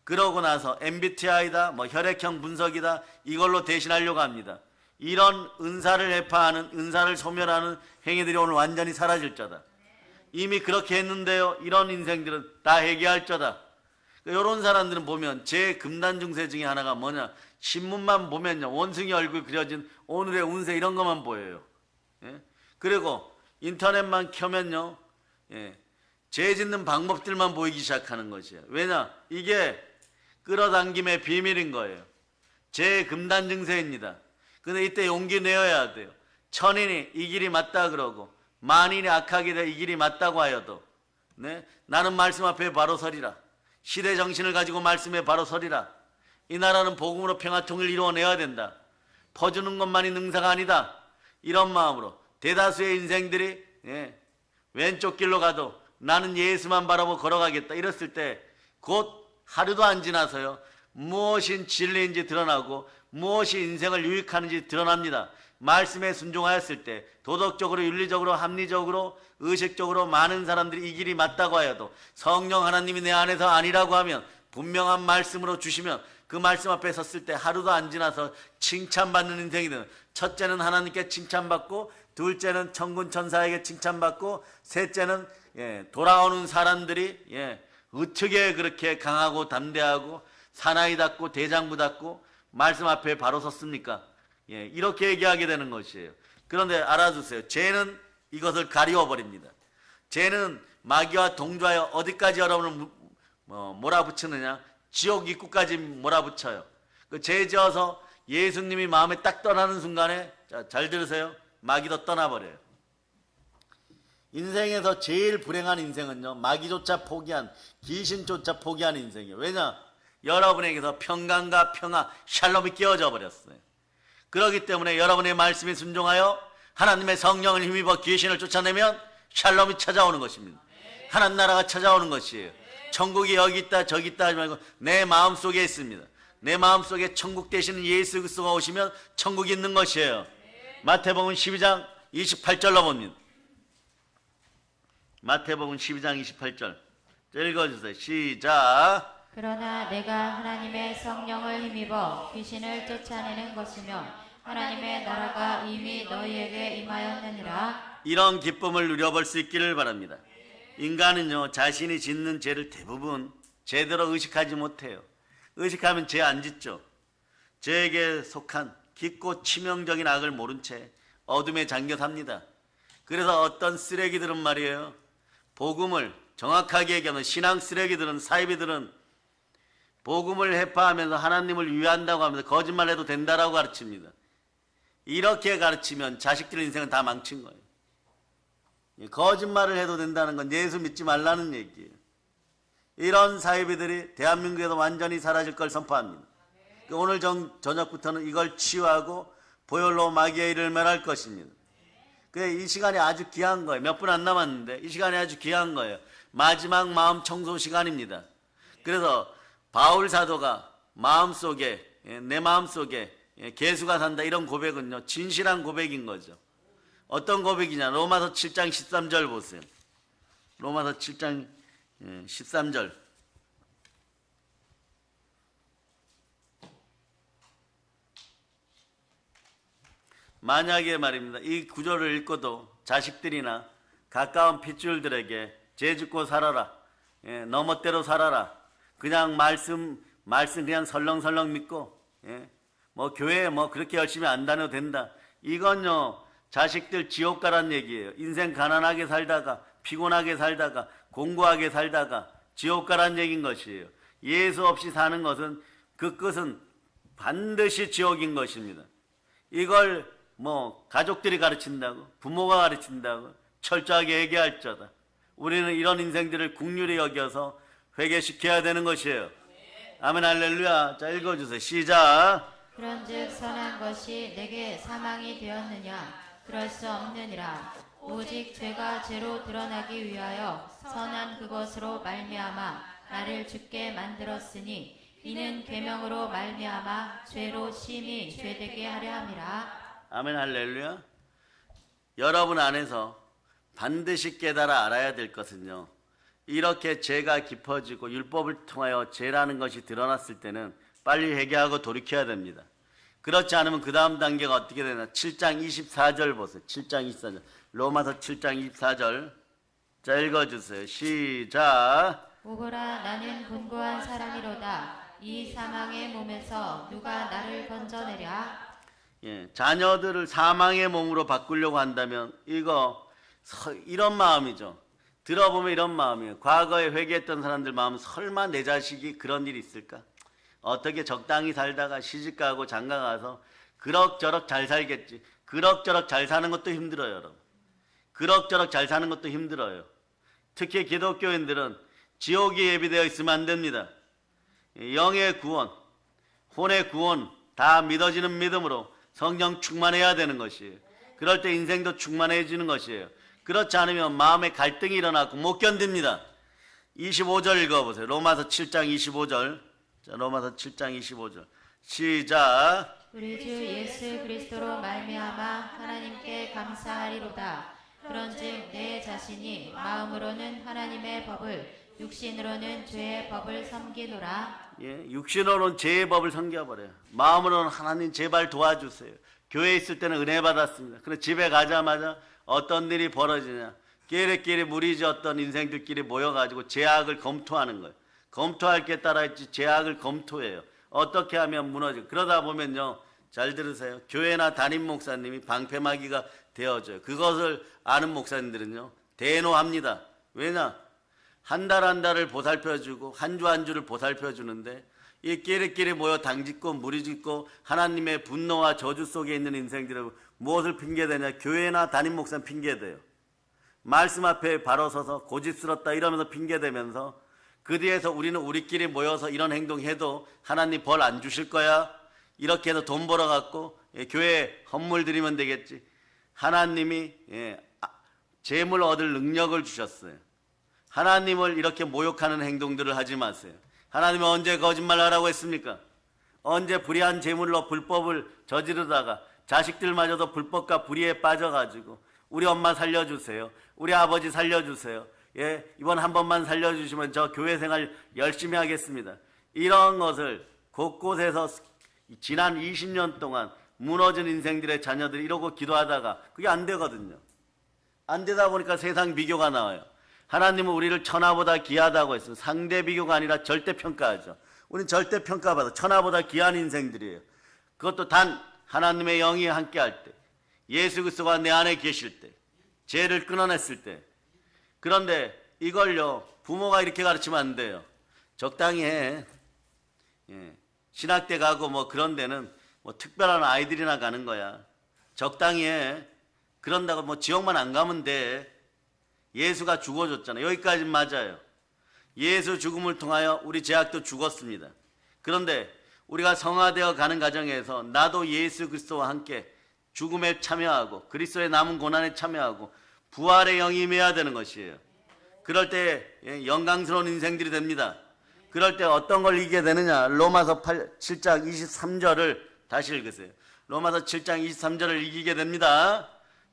S1: 그러고 나서 MBTI다, 혈액형 분석이다, 이걸로 대신하려고 합니다. 이런 은사를 해파하는, 은사를 소멸하는 행위들이 오늘 완전히 사라질 자다. 이미 그렇게 했는데요, 이런 인생들은 다 회개할 자다. 이런 사람들은 보면 제 금단 증세 중에 하나가 뭐냐, 신문만 보면요, 원숭이 얼굴 그려진 오늘의 운세 이런 것만 보여요. 그리고 인터넷만 켜면요, 죄 짓는 방법들만 보이기 시작하는 것이에요. 왜냐? 이게 끌어당김의 비밀인 거예요. 제 금단 증세입니다. 근데 이때 용기 내어야 돼요. 천인이 이 길이 맞다 그러고 만인이 악하게 돼 이 길이 맞다고 하여도 나는 말씀 앞에 바로 서리라. 시대 정신을 가지고 말씀에 바로 서리라. 이 나라는 복음으로 평화통일 이루어내야 된다. 퍼주는 것만이 능사가 아니다. 이런 마음으로 대다수의 인생들이 왼쪽 길로 가도 나는 예수만 바라보고 걸어가겠다 이랬을 때 곧 하루도 안 지나서요, 무엇이 진리인지 드러나고 무엇이 인생을 유익하는지 드러납니다. 말씀에 순종하였을 때 도덕적으로, 윤리적으로, 합리적으로, 의식적으로 많은 사람들이 이 길이 맞다고 하여도 성령 하나님이 내 안에서 아니라고 하면 분명한 말씀으로 주시면 그 말씀 앞에 섰을 때 하루도 안 지나서 칭찬받는 인생이 되는, 첫째는 하나님께 칭찬받고, 둘째는 천군 천사에게 칭찬받고, 셋째는 돌아오는 사람들이 어떻게 그렇게 강하고 담대하고 사나이답고 대장부답고 말씀 앞에 바로 섰습니까? 이렇게 얘기하게 되는 것이에요. 그런데 알아두세요. 죄는 이것을 가리워버립니다. 죄는 마귀와 동조하여 어디까지 여러분을 몰아붙이느냐? 지옥 입구까지 몰아붙여요. 그 죄 지어서 예수님이 마음에 딱 떠나는 순간에, 잘 들으세요, 마귀도 떠나버려요. 인생에서 제일 불행한 인생은요, 마귀조차 포기한, 귀신조차 포기한 인생이에요. 왜냐? 여러분에게서 평강과 평화, 샬롬이 끼워져 버렸어요. 그렇기 때문에 여러분의 말씀에 순종하여 하나님의 성령을 힘입어 귀신을 쫓아내면 샬롬이 찾아오는 것입니다. 하나님 나라가 찾아오는 것이에요. 천국이 여기 있다 저기 있다 하지 말고 내 마음속에 있습니다. 내 마음속에 천국 되시는 예수 그리스도가 오시면 천국이 있는 것이에요. 마태복음 12장 28절로 봅니다. 마태복음 12장 28절 읽어주세요. 시작.
S2: 그러나 내가 하나님의 성령을 힘입어 귀신을 쫓아내는 것이며 하나님의 나라가 이미 너희에게 임하였느니라.
S1: 이런 기쁨을 누려볼 수 있기를 바랍니다. 인간은요, 자신이 짓는 죄를 대부분 제대로 의식하지 못해요. 의식하면 죄 안 짓죠. 죄에게 속한 깊고 치명적인 악을 모른 채 어둠에 잠겨 삽니다. 그래서 어떤 쓰레기들은 말이에요, 복음을 정확하게 얘기하면 신앙 쓰레기들은, 사이비들은 복음을 해파하면서 하나님을 위한다고 하면서 거짓말해도 된다라고 가르칩니다. 이렇게 가르치면 자식들 인생은 다 망친 거예요. 거짓말을 해도 된다는 건 예수 믿지 말라는 얘기예요. 이런 사이비들이 대한민국에서 완전히 사라질 걸 선포합니다. 오늘 저녁부터는 이걸 치유하고 보혈로 마귀의 일을 멸할 것입니다. 이 시간이 아주 귀한 거예요. 몇 분 안 남았는데 이 시간이 아주 귀한 거예요. 마지막 마음 청소 시간입니다. 그래서 바울 사도가 마음속에, 내 마음속에 개수가 산다, 이런 고백은요, 진실한 고백인 거죠. 어떤 고백이냐? 로마서 7장 13절 보세요. 로마서 7장 13절. 만약에 말입니다, 이 구절을 읽고도 자식들이나 가까운 핏줄들에게 죄 짓고 살아라, 너 멋대로 살아라, 그냥 말씀 그냥 설렁설렁 믿고, 교회에 그렇게 열심히 안 다녀도 된다, 이건요 자식들 지옥 가란 얘기예요. 인생 가난하게 살다가 피곤하게 살다가 공고하게 살다가 지옥 가란 얘기인 것이에요. 예수 없이 사는 것은 그 끝은 반드시 지옥인 것입니다. 이걸 가족들이 가르친다고 부모가 가르친다고 철저하게 얘기할저다. 우리는 이런 인생들을 국률이 여겨서 회개시켜야 되는 것이에요. 아멘 할렐루야. 자, 읽어주세요. 시작.
S2: 그런즉 선한 것이 내게 사망이 되었느냐? 그럴 수 없느니라. 오직 죄가 죄로 드러나기 위하여 선한 그것으로 말미암아 나를 죽게 만들었으니 이는 계명으로 말미암아 죄로 심히 죄되게 하려 함이라.
S1: 아멘 할렐루야. 여러분 안에서 반드시 깨달아 알아야 될 것은요, 이렇게 죄가 깊어지고 율법을 통하여 죄라는 것이 드러났을 때는 빨리 회개하고 돌이켜야 됩니다. 그렇지 않으면 그 다음 단계가 어떻게 되나? 7장 24절 보세요. 7장 24절. 로마서 7장 24절. 자, 읽어주세요. 시작.
S2: 오거라 나는 곤고한 사람이로다. 이 사망의 몸에서 누가 나를 건져내랴?
S1: 예, 자녀들을 사망의 몸으로 바꾸려고 한다면 이런 마음이죠. 들어보면 이런 마음이에요. 과거에 회개했던 사람들 마음은 설마 내 자식이 그런 일이 있을까? 어떻게 적당히 살다가 시집가고 장가가서 그럭저럭 잘 살겠지. 그럭저럭 잘 사는 것도 힘들어요, 여러분. 그럭저럭 잘 사는 것도 힘들어요. 특히 기독교인들은 지옥이 예비되어 있으면 안 됩니다. 영의 구원, 혼의 구원 다 믿어지는 믿음으로 성령 충만해야 되는 것이에요. 그럴 때 인생도 충만해지는 것이에요. 그렇지 않으면 마음에 갈등이 일어나고 못 견딥니다. 25절 읽어보세요. 로마서 7장 25절. 자, 로마서 7장 25절. 시작.
S2: 우리 주 예수 그리스도로 말미암아 하나님께 감사하리로다. 그런즉 내 자신이 마음으로는 하나님의 법을 육신으로는 죄의 법을 섬기노라.
S1: 예, 육신으로는 죄의 법을 섬겨버려요. 마음으로는 하나님 제발 도와주세요. 교회에 있을 때는 은혜 받았습니다. 그런데 집에 가자마자 어떤 일이 벌어지냐? 끼리끼리 무리지었던 인생들끼리 모여가지고 죄악을 검토하는 거예요. 검토할 게 따라있지 죄악을 검토해요. 어떻게 하면 무너져? 그러다 보면요, 잘 들으세요. 교회나 담임 목사님이 방패막이가 되어져요. 그것을 아는 목사님들은요, 대노합니다. 왜냐? 한 달 한 달을 보살펴주고 한 주 한 주를 보살펴주는데 이 끼리끼리 모여 당짓고 무리짓고 하나님의 분노와 저주 속에 있는 인생들을 무엇을 핑계대냐? 교회나 담임 목사님 핑계대요. 말씀 앞에 바로 서서 고집스럽다 이러면서 핑계대면서 그 뒤에서 우리는 우리끼리 모여서 이런 행동해도 하나님 벌 안 주실 거야? 이렇게 해서 돈 벌어갖고 교회에 헌물 드리면 되겠지. 하나님이 재물 얻을 능력을 주셨어요. 하나님을 이렇게 모욕하는 행동들을 하지 마세요. 하나님은 언제 거짓말하라고 했습니까? 언제 불의한 재물로 불법을 저지르다가 자식들마저도 불법과 불의에 빠져가지고 우리 엄마 살려주세요. 우리 아버지 살려주세요. 예, 이번 한 번만 살려주시면 저 교회 생활 열심히 하겠습니다. 이런 것을 곳곳에서 지난 20년 동안 무너진 인생들의 자녀들이 이러고 기도하다가 그게 안 되거든요. 안 되다 보니까 세상 비교가 나와요. 하나님은 우리를 천하보다 귀하다고 했어요. 상대 비교가 아니라 절대평가하죠. 우리는 절대평가받아 천하보다 귀한 인생들이에요. 그것도 단 하나님의 영이 함께 할 때, 예수 그리스도가 내 안에 계실 때, 죄를 끊어냈을 때. 그런데 이걸요, 부모가 이렇게 가르치면 안 돼요. 적당히 해. 신학대 가고 그런 데는 특별한 아이들이나 가는 거야. 적당히 해. 그런다고 지옥만 안 가면 돼. 예수가 죽어줬잖아요. 여기까지는 맞아요. 예수 죽음을 통하여 우리 죄악도 죽었습니다. 그런데 우리가 성화되어 가는 과정에서 나도 예수 그리스도와 함께 죽음에 참여하고 그리스도의 남은 고난에 참여하고 부활의 영이 임해야 되는 것이에요. 그럴 때 영광스러운 인생들이 됩니다. 그럴 때 어떤 걸 이기게 되느냐? 로마서 7장 23절을 다시 읽으세요. 로마서 7장 23절을 이기게 됩니다.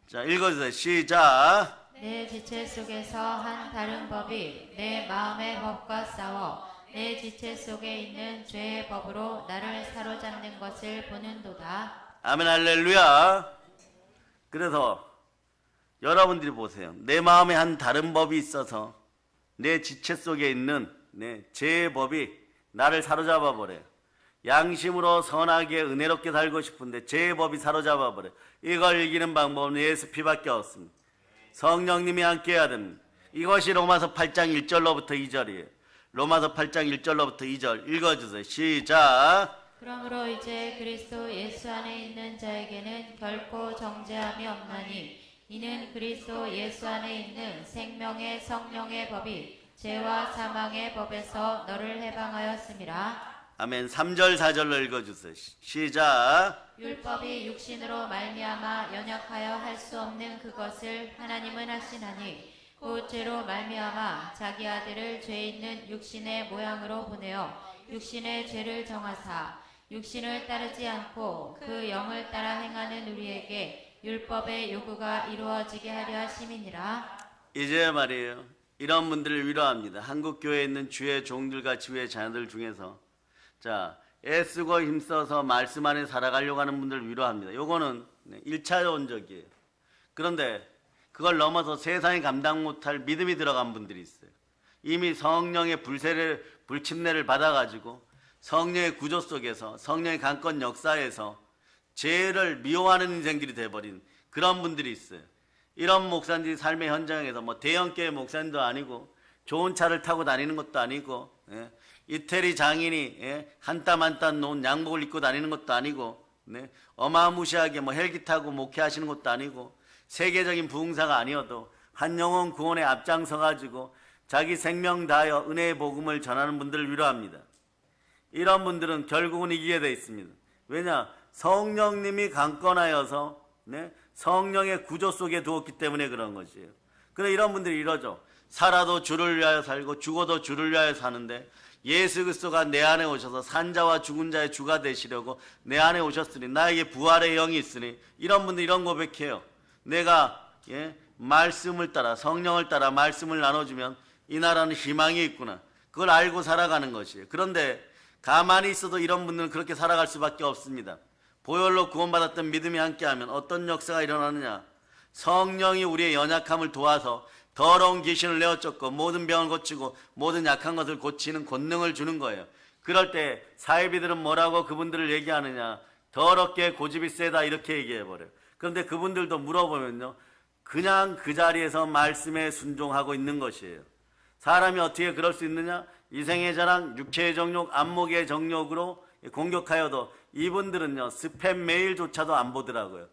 S1: 자, 읽어주세요. 시작.
S2: 내 지체 속에서 한 다른 법이 내 마음의 법과 싸워 내 지체 속에 있는 죄의 법으로 나를 사로잡는 것을 보는도다.
S1: 아멘 할렐루야. 그래서 여러분들이 보세요. 내 마음에 한 다른 법이 있어서 내 지체 속에 있는 내 죄의 법이 나를 사로잡아 버려요. 양심으로 선하게 은혜롭게 살고 싶은데 죄의 법이 사로잡아 버려. 이걸 이기는 방법은 예수 피밖에 없습니다. 성령님이 함께해야 됩니다. 이것이 로마서 8장 1절로부터 2절이에요. 로마서 8장 1절로부터 2절 읽어주세요. 시작.
S2: 그러므로 이제 그리스도 예수 안에 있는 자에게는 결코 정죄함이 없나니 이는 그리스도 예수 안에 있는 생명의 성령의 법이 죄와 사망의 법에서 너를 해방하였음이라.
S1: 아멘. 3절 4절로 읽어주세요. 시작.
S2: 율법이 육신으로 말미암아 연약하여 할 수 없는 그것을 하나님은 하시나니 곧 죄로 말미암아 자기 아들을 죄 있는 육신의 모양으로 보내어 육신의 죄를 정하사 육신을 따르지 않고 그 영을 따라 행하는 우리에게 율법의 요구가 이루어지게 하려 하심이니라.
S1: 이제 말이에요. 이런 분들을 위로합니다. 한국 교회에 있는 주의 종들과 주의 자녀들 중에서 자, 애쓰고 힘써서 말씀 안에 살아가려고 하는 분들을 위로합니다. 요거는 1차원적이에요. 그런데 그걸 넘어서 세상이 감당 못할 믿음이 들어간 분들이 있어요. 이미 성령의 불침례를 받아가지고 성령의 구조 속에서 성령의 강권 역사에서 죄를 미워하는 인생들이 돼버린 그런 분들이 있어요. 이런 목사님들이 삶의 현장에서 뭐 대형교회 목사님도 아니고 좋은 차를 타고 다니는 것도 아니고 이태리 장인이 한 땀 한 땀 놓은 양복을 입고 다니는 것도 아니고 어마무시하게 뭐 헬기 타고 목회하시는 것도 아니고 세계적인 부흥사가 아니어도 한 영혼 구원에 앞장서 가지고 자기 생명 다하여 은혜의 복음을 전하는 분들을 위로합니다. 이런 분들은 결국은 이기게 돼 있습니다. 왜냐? 성령님이 강권하여서 성령의 구조 속에 두었기 때문에 그런 것이에요. 그래 이런 분들이 이러죠. 살아도 주를 위하여 살고 죽어도 주를 위하여 사는데 예수 그리스도가 내 안에 오셔서 산자와 죽은 자의 주가 되시려고 내 안에 오셨으니 나에게 부활의 영이 있으니 이런 분들 이런 고백해요. 내가 말씀을 따라 성령을 따라 말씀을 나눠주면 이 나라는 희망이 있구나. 그걸 알고 살아가는 것이에요. 그런데 가만히 있어도 이런 분들은 그렇게 살아갈 수밖에 없습니다. 보혈로 구원받았던 믿음이 함께하면 어떤 역사가 일어나느냐. 성령이 우리의 연약함을 도와서 더러운 귀신을 내어쫓고 모든 병을 고치고 모든 약한 것을 고치는 권능을 주는 거예요. 그럴 때 사이비들은 뭐라고 그분들을 얘기하느냐. 더럽게 고집이 세다 이렇게 얘기해버려요. 그런데 그분들도 물어보면요. 그냥 그 자리에서 말씀에 순종하고 있는 것이에요. 사람이 어떻게 그럴 수 있느냐? 이생의 자랑, 육체의 정욕, 안목의 정욕으로 공격하여도 이분들은요. 스팸 메일조차도 안 보더라고요.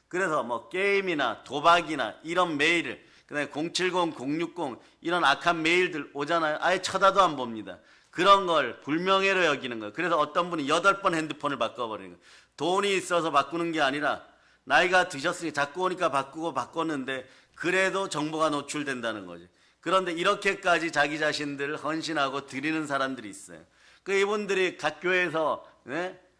S1: 그래서 뭐 게임이나 도박이나 이런 메일을 그다음에 070, 060 이런 악한 메일들 오잖아요. 아예 쳐다도 안 봅니다. 그런 걸 불명예로 여기는 거예요. 그래서 어떤 분이 8번 핸드폰을 바꿔버리는 거예요. 돈이 있어서 바꾸는 게 아니라 나이가 드셨으니 자꾸 오니까 바꿨는데 그래도 정보가 노출된다는 거죠. 그런데 이렇게까지 자기 자신들을 헌신하고 드리는 사람들이 있어요. 그 이분들이 각 교회에서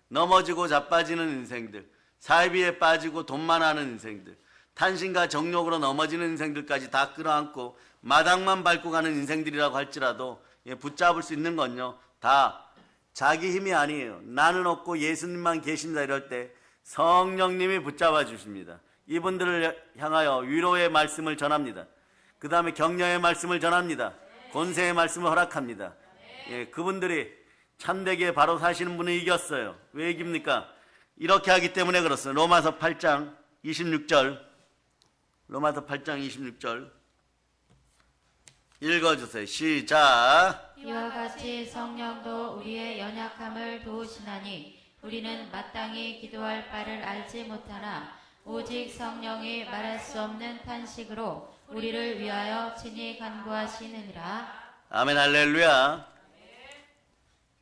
S1: 넘어지고 자빠지는 인생들, 사이비에 빠지고 돈만 하는 인생들, 탄신과 정욕으로 넘어지는 인생들까지 다 끌어안고 마당만 밟고 가는 인생들이라고 할지라도 붙잡을 수 있는 건요. 다 자기 힘이 아니에요. 나는 없고 예수님만 계신다 이럴 때 성령님이 붙잡아 주십니다. 이분들을 향하여 위로의 말씀을 전합니다. 그 다음에 격려의 말씀을 전합니다. 권세의 말씀을 허락합니다. 그분들이 참되게 바로 사시는 분은 이겼어요. 왜 이깁니까? 이렇게 하기 때문에 그렇습니다. 로마서 8장 26절 로마서 8장 26절 읽어주세요. 시작.
S2: 이와 같이 성령도 우리의 연약함을 도우시나니 우리는 마땅히 기도할 바를 알지 못하나 오직 성령이 말할 수 없는 탄식으로 우리를 위하여 친히 간구하시느니라.
S1: 아멘 할렐루야.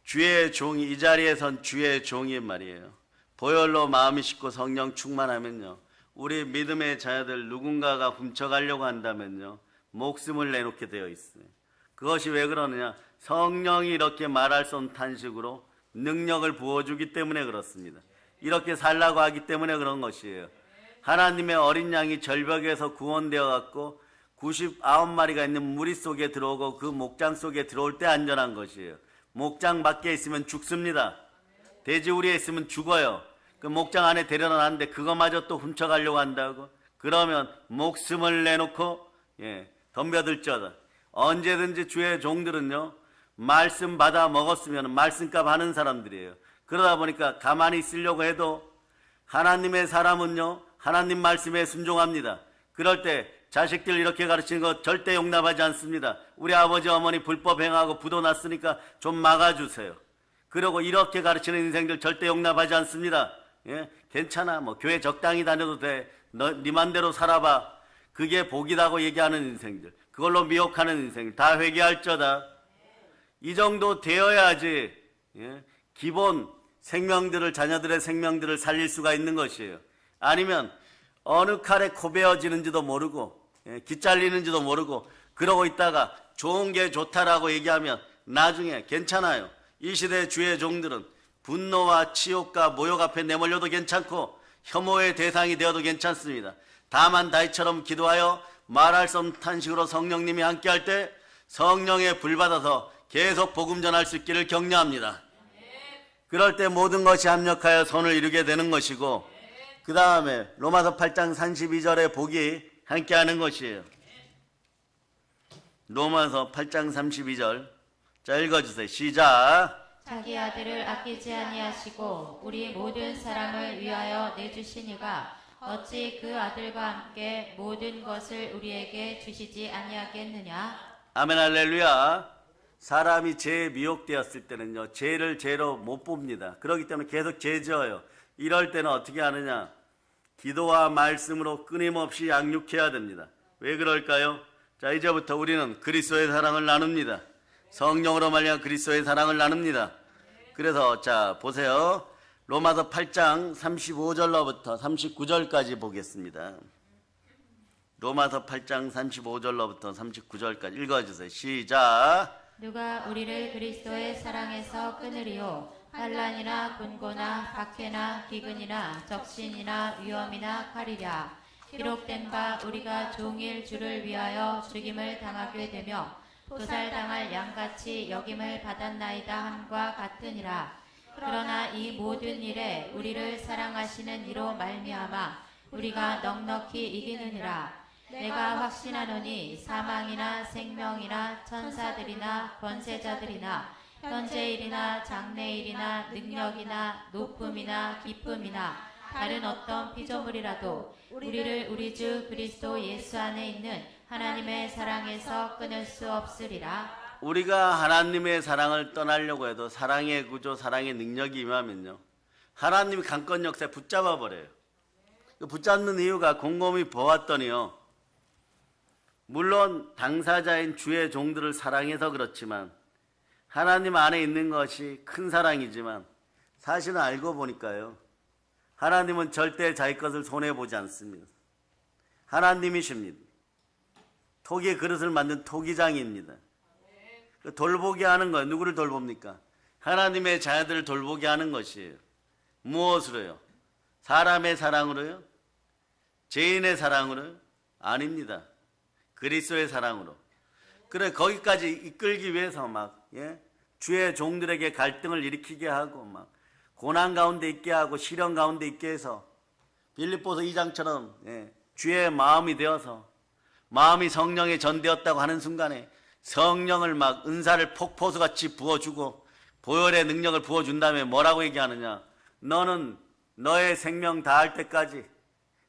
S1: 주의 종이 이 자리에 선 주의 종이 말이에요. 보혈로 마음이 씻고 성령 충만하면요. 우리 믿음의 자녀들 누군가가 훔쳐가려고 한다면요. 목숨을 내놓게 되어 있어요. 그것이 왜 그러느냐. 성령이 이렇게 말할 수 없는 탄식으로 능력을 부어주기 때문에 그렇습니다. 이렇게 살라고 하기 때문에 그런 것이에요. 하나님의 어린 양이 절벽에서 구원되어 갖고 99마리가 있는 무리 속에 들어오고 그 목장 속에 들어올 때 안전한 것이에요. 목장 밖에 있으면 죽습니다. 돼지우리에 있으면 죽어요. 그 목장 안에 데려다 놨는데 그거마저 또 훔쳐가려고 한다고? 그러면 목숨을 내놓고 덤벼들지어다. 언제든지 주의 종들은요. 말씀 받아 먹었으면 말씀값 하는 사람들이에요. 그러다 보니까 가만히 있으려고 해도 하나님의 사람은요, 하나님 말씀에 순종합니다. 그럴 때 자식들 이렇게 가르치는 거 절대 용납하지 않습니다. 우리 아버지 어머니 불법 행하고 부도 났으니까 좀 막아주세요. 그리고 이렇게 가르치는 인생들 절대 용납하지 않습니다. 예? 괜찮아, 뭐 교회 적당히 다녀도 돼, 네 맘대로 살아봐. 그게 복이라고 얘기하는 인생들, 그걸로 미혹하는 인생들 다 회개할저다. 이 정도 되어야지, 예? 기본 생명들을, 자녀들의 생명들을 살릴 수가 있는 것이에요. 아니면 어느 칼에 코 베어지는지도 모르고, 예? 기잘리는지도 모르고 그러고 있다가 좋은 게 좋다라고 얘기하면 나중에 괜찮아요. 이 시대의 주의 종들은 분노와 치욕과 모욕 앞에 내몰려도 괜찮고 혐오의 대상이 되어도 괜찮습니다. 다만 다윗처럼 기도하여 말할 수 없는 탄식으로 성령님이 함께할 때 성령의 불 받아서 계속 복음 전할 수 있기를 격려합니다. 그럴 때 모든 것이 합력하여 선을 이루게 되는 것이고, 그 다음에 로마서 8장 32절의 복이 함께하는 것이에요. 로마서 8장 32절, 자 읽어주세요. 시작.
S2: 자기 아들을 아끼지 아니하시고 우리 모든 사람을 위하여 내주신 이가 어찌 그 아들과 함께 모든 것을 우리에게 주시지 아니하겠느냐.
S1: 아멘 할렐루야. 사람이 죄에 미혹되었을 때는요, 죄를 죄로 못 봅니다. 그렇기 때문에 계속 죄 지어요. 이럴 때는 어떻게 하느냐, 기도와 말씀으로 끊임없이 양육해야 됩니다. 왜 그럴까요? 자, 이제부터 우리는 그리스도의 사랑을 나눕니다. 성령으로 말미암아 그리스도의 사랑을 나눕니다. 그래서 자 보세요. 로마서 8장 35절로부터 39절까지 보겠습니다. 로마서 8장 35절로부터 39절까지 읽어주세요. 시작.
S2: 누가 우리를 그리스도의 사랑에서 끊으리요. 환난이나 곤고나 박해나 기근이나 적신이나 위험이나 칼이랴. 기록된 바 우리가 종일 주를 위하여 죽임을 당하게 되며 도살당할 양같이 여김을 받았나이다 함과 같으니라. 그러나 이 모든 일에 우리를 사랑하시는 이로 말미암아 우리가 넉넉히 이기느니라. 내가 확신하노니 사망이나 생명이나 천사들이나 권세자들이나 현재일이나 장래일이나 능력이나 높음이나 기쁨이나 다른 어떤 피조물이라도 우리를 우리 주 그리스도 예수 안에 있는 하나님의 사랑에서 끊을 수 없으리라.
S1: 우리가 하나님의 사랑을 떠나려고 해도 사랑의 구조, 사랑의 능력이 임하면요, 하나님이 강권 역사에 붙잡아 버려요. 붙잡는 이유가 곰곰이 보았더니요, 물론 당사자인 주의 종들을 사랑해서 그렇지만 하나님 안에 있는 것이 큰 사랑이지만 사실은 알고 보니까요, 하나님은 절대 자기 것을 손해보지 않습니다. 하나님이십니다. 토기의 그릇을 만든 토기장입니다. 돌보게 하는 거예요. 누구를 돌봅니까? 하나님의 자녀들을 돌보게 하는 것이에요. 무엇으로요? 사람의 사랑으로요? 죄인의 사랑으로요? 아닙니다. 그리스도의 사랑으로. 그래, 거기까지 이끌기 위해서 막, 주의 종들에게 갈등을 일으키게 하고, 막, 고난 가운데 있게 하고, 시련 가운데 있게 해서, 빌립보서 2장처럼, 주의 마음이 되어서, 마음이 성령에 전되었다고 하는 순간에, 성령을 막 은사를 폭포수같이 부어주고, 보혈의 능력을 부어준 다음에 뭐라고 얘기하느냐. 너는 너의 생명 다할 때까지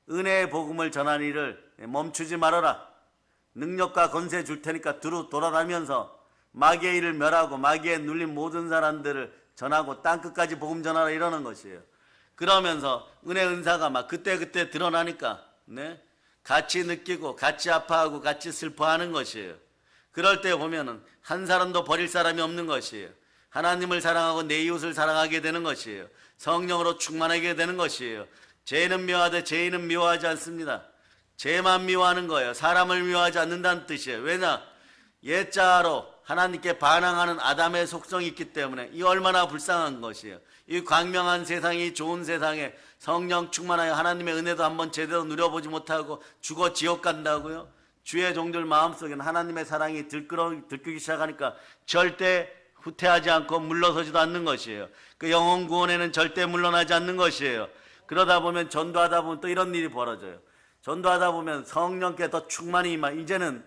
S1: 은혜의 복음을 전하는 일을 멈추지 말아라. 능력과 권세 줄 테니까 두루 돌아다니면서 마귀의 일을 멸하고 마귀에 눌린 모든 사람들을 전하고 땅끝까지 복음 전하라, 이러는 것이에요. 그러면서 은혜 은사가 막 그때그때 드러나니까 같이 느끼고 같이 아파하고 같이 슬퍼하는 것이에요. 그럴 때 보면은 한 사람도 버릴 사람이 없는 것이에요. 하나님을 사랑하고 내 이웃을 사랑하게 되는 것이에요. 성령으로 충만하게 되는 것이에요. 죄는 미워하되 죄인은 미워하지 않습니다. 죄만 미워하는 거예요. 사람을 미워하지 않는다는 뜻이에요. 왜냐? 옛자로 하나님께 반항하는 아담의 속성이 있기 때문에 이 얼마나 불쌍한 것이에요. 이 광명한 세상이 좋은 세상에 성령 충만하여 하나님의 은혜도 한번 제대로 누려보지 못하고 죽어 지옥 간다고요? 주의 종들 마음속에는 하나님의 사랑이 들끓기 시작하니까 절대 후퇴하지 않고 물러서지도 않는 것이에요. 그 영혼 구원에는 절대 물러나지 않는 것이에요. 그러다 보면 전도하다 보면 또 이런 일이 벌어져요. 전도하다 보면 성령께 더 충만히 임하, 이제는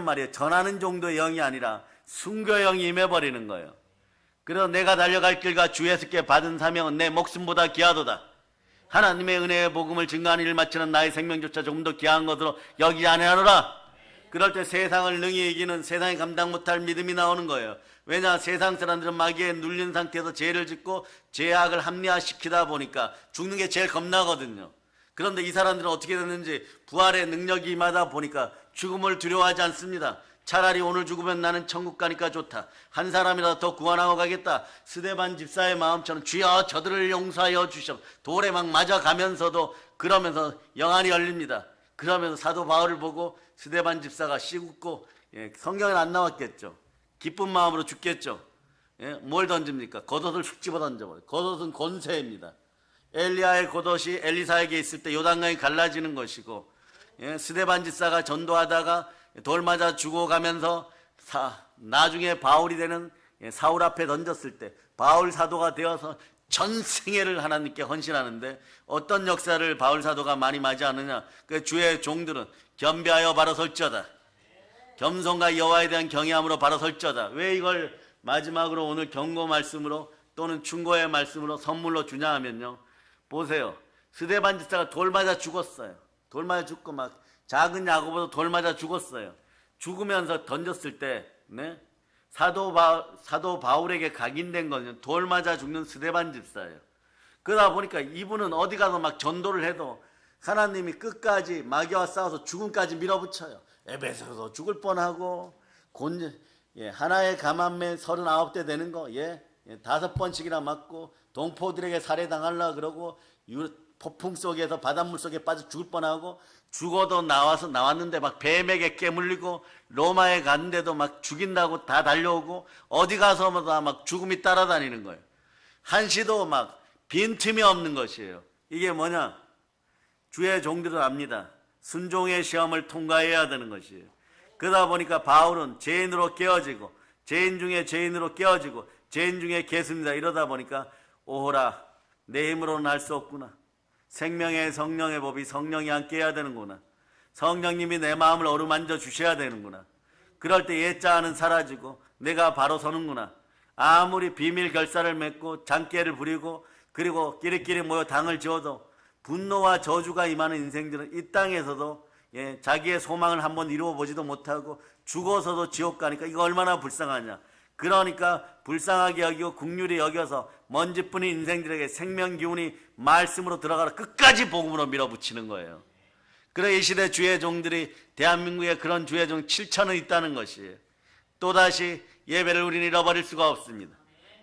S1: 말이에요, 전하는 정도의 영이 아니라 순교의 영이 임해버리는 거예요. 그래서 내가 달려갈 길과 주 예수께 받은 사명은 내 목숨보다 귀하도다. 하나님의 은혜의 복음을 증거하는 일을 마치는 나의 생명조차 조금 더 귀한 것으로 여기지 아니하노라. 그럴 때 세상을 능히 이기는, 세상이 감당 못할 믿음이 나오는 거예요. 왜냐, 세상 사람들은 마귀에 눌린 상태에서 죄를 짓고 죄악을 합리화시키다 보니까 죽는 게 제일 겁나거든요. 그런데 이 사람들은 어떻게 됐는지 부활의 능력이 임하다 보니까 죽음을 두려워하지 않습니다. 차라리 오늘 죽으면 나는 천국 가니까 좋다. 한 사람이라도 더 구원하고 가겠다. 스데반 집사의 마음처럼 주여 저들을 용서하여 주시옵. 돌에 막 맞아가면서도 그러면서 영안이 열립니다. 그러면서 사도 바울을 보고 스데반 집사가 씨굽고, 성경에는 안 나왔겠죠. 기쁜 마음으로 죽겠죠. 뭘 던집니까? 겉옷을 휙 집어 던져버려요. 겉옷은 권세입니다. 엘리야의 겉옷이 엘리사에게 있을 때 요단강이 갈라지는 것이고, 스데반 집사가 전도하다가 돌 맞아 죽어가면서 나중에 바울이 되는 사울 앞에 던졌을 때 바울 사도가 되어서 전생애를 하나님께 헌신하는데, 어떤 역사를 바울 사도가 많이 맞이하느냐? 그 주의 종들은 겸비하여 바로 설지어다. 겸손과 여호와에 대한 경외함으로 바로 설지어다. 왜 이걸 마지막으로 오늘 경고 말씀으로 또는 충고의 말씀으로 선물로 주냐 하면요, 보세요. 스데반 집사가 돌 맞아 죽었어요. 돌 맞아 죽고 막 작은 야고보도 돌 맞아 죽었어요. 죽으면서 던졌을 때, 사도 바울에게 각인된 거는 돌 맞아 죽는 스데반 집사예요. 그러다 보니까 이분은 어디 가서 막 전도를 해도 하나님이 끝까지 마귀와 싸워서 죽음까지 밀어붙여요. 에베소서 죽을 뻔하고, 하나의 가만매 39대 되는 거, 5번씩이나 맞고, 동포들에게 살해당하려고 그러고, 폭풍 속에서 바닷물 속에 빠져 죽을 뻔하고, 죽어도 나왔는데 막 뱀에게 깨물리고, 로마에 갔는데도 막 죽인다고 다 달려오고, 어디 가서마다 막 죽음이 따라다니는 거예요. 한시도 막 빈틈이 없는 것이에요. 이게 뭐냐? 주의 종들은 압니다. 순종의 시험을 통과해야 되는 것이에요. 그러다 보니까 바울은 죄인으로 깨어지고, 죄인 중에 죄인으로 깨어지고, 죄인 중에 개수입니다. 이러다 보니까 오호라, 내 힘으로는 할 수 없구나. 생명의 성령의 법이 성령이 함께 해야 되는구나. 성령님이 내 마음을 어루만져 주셔야 되는구나. 그럴 때 옛자아는 사라지고 내가 바로 서는구나. 아무리 비밀 결사를 맺고 장깨를 부리고 그리고 끼리끼리 모여 당을 지어도 분노와 저주가 임하는 인생들은 이 땅에서도 자기의 소망을 한번 이루어보지도 못하고 죽어서도 지옥 가니까 이거 얼마나 불쌍하냐. 그러니까 불쌍하게 여기고 국률이 여겨서 먼지뿐인 인생들에게 생명 기운이 말씀으로 들어가라 끝까지 복음으로 밀어붙이는 거예요. 그래 이 시대 주의 종들이 대한민국에 그런 주의 종 7천은 있다는 것이에요. 또다시 예배를 우리는 잃어버릴 수가 없습니다.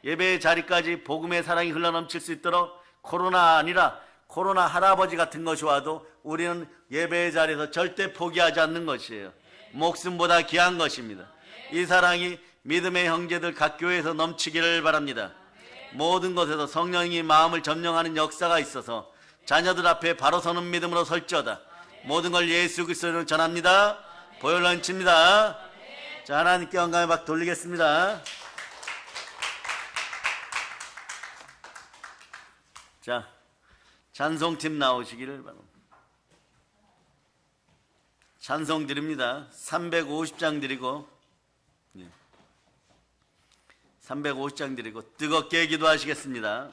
S1: 예배의 자리까지 복음의 사랑이 흘러넘칠 수 있도록 코로나 아니라 코로나 할아버지 같은 것이 와도 우리는 예배의 자리에서 절대 포기하지 않는 것이에요. 목숨보다 귀한 것입니다. 이 사랑이 믿음의 형제들 각 교회에서 넘치기를 바랍니다. 모든 것에서 성령이 마음을 점령하는 역사가 있어서 자녀들 앞에 바로 서는 믿음으로 설지어다. 모든 걸 예수 그리스도로 전합니다. 보혈 넘칩니다. 자, 하나님께 영광의 박 돌리겠습니다. 자, 찬송팀 나오시기를 바랍니다. 찬송 드립니다. 350장 드리고 350장 드리고 뜨겁게 기도하시겠습니다.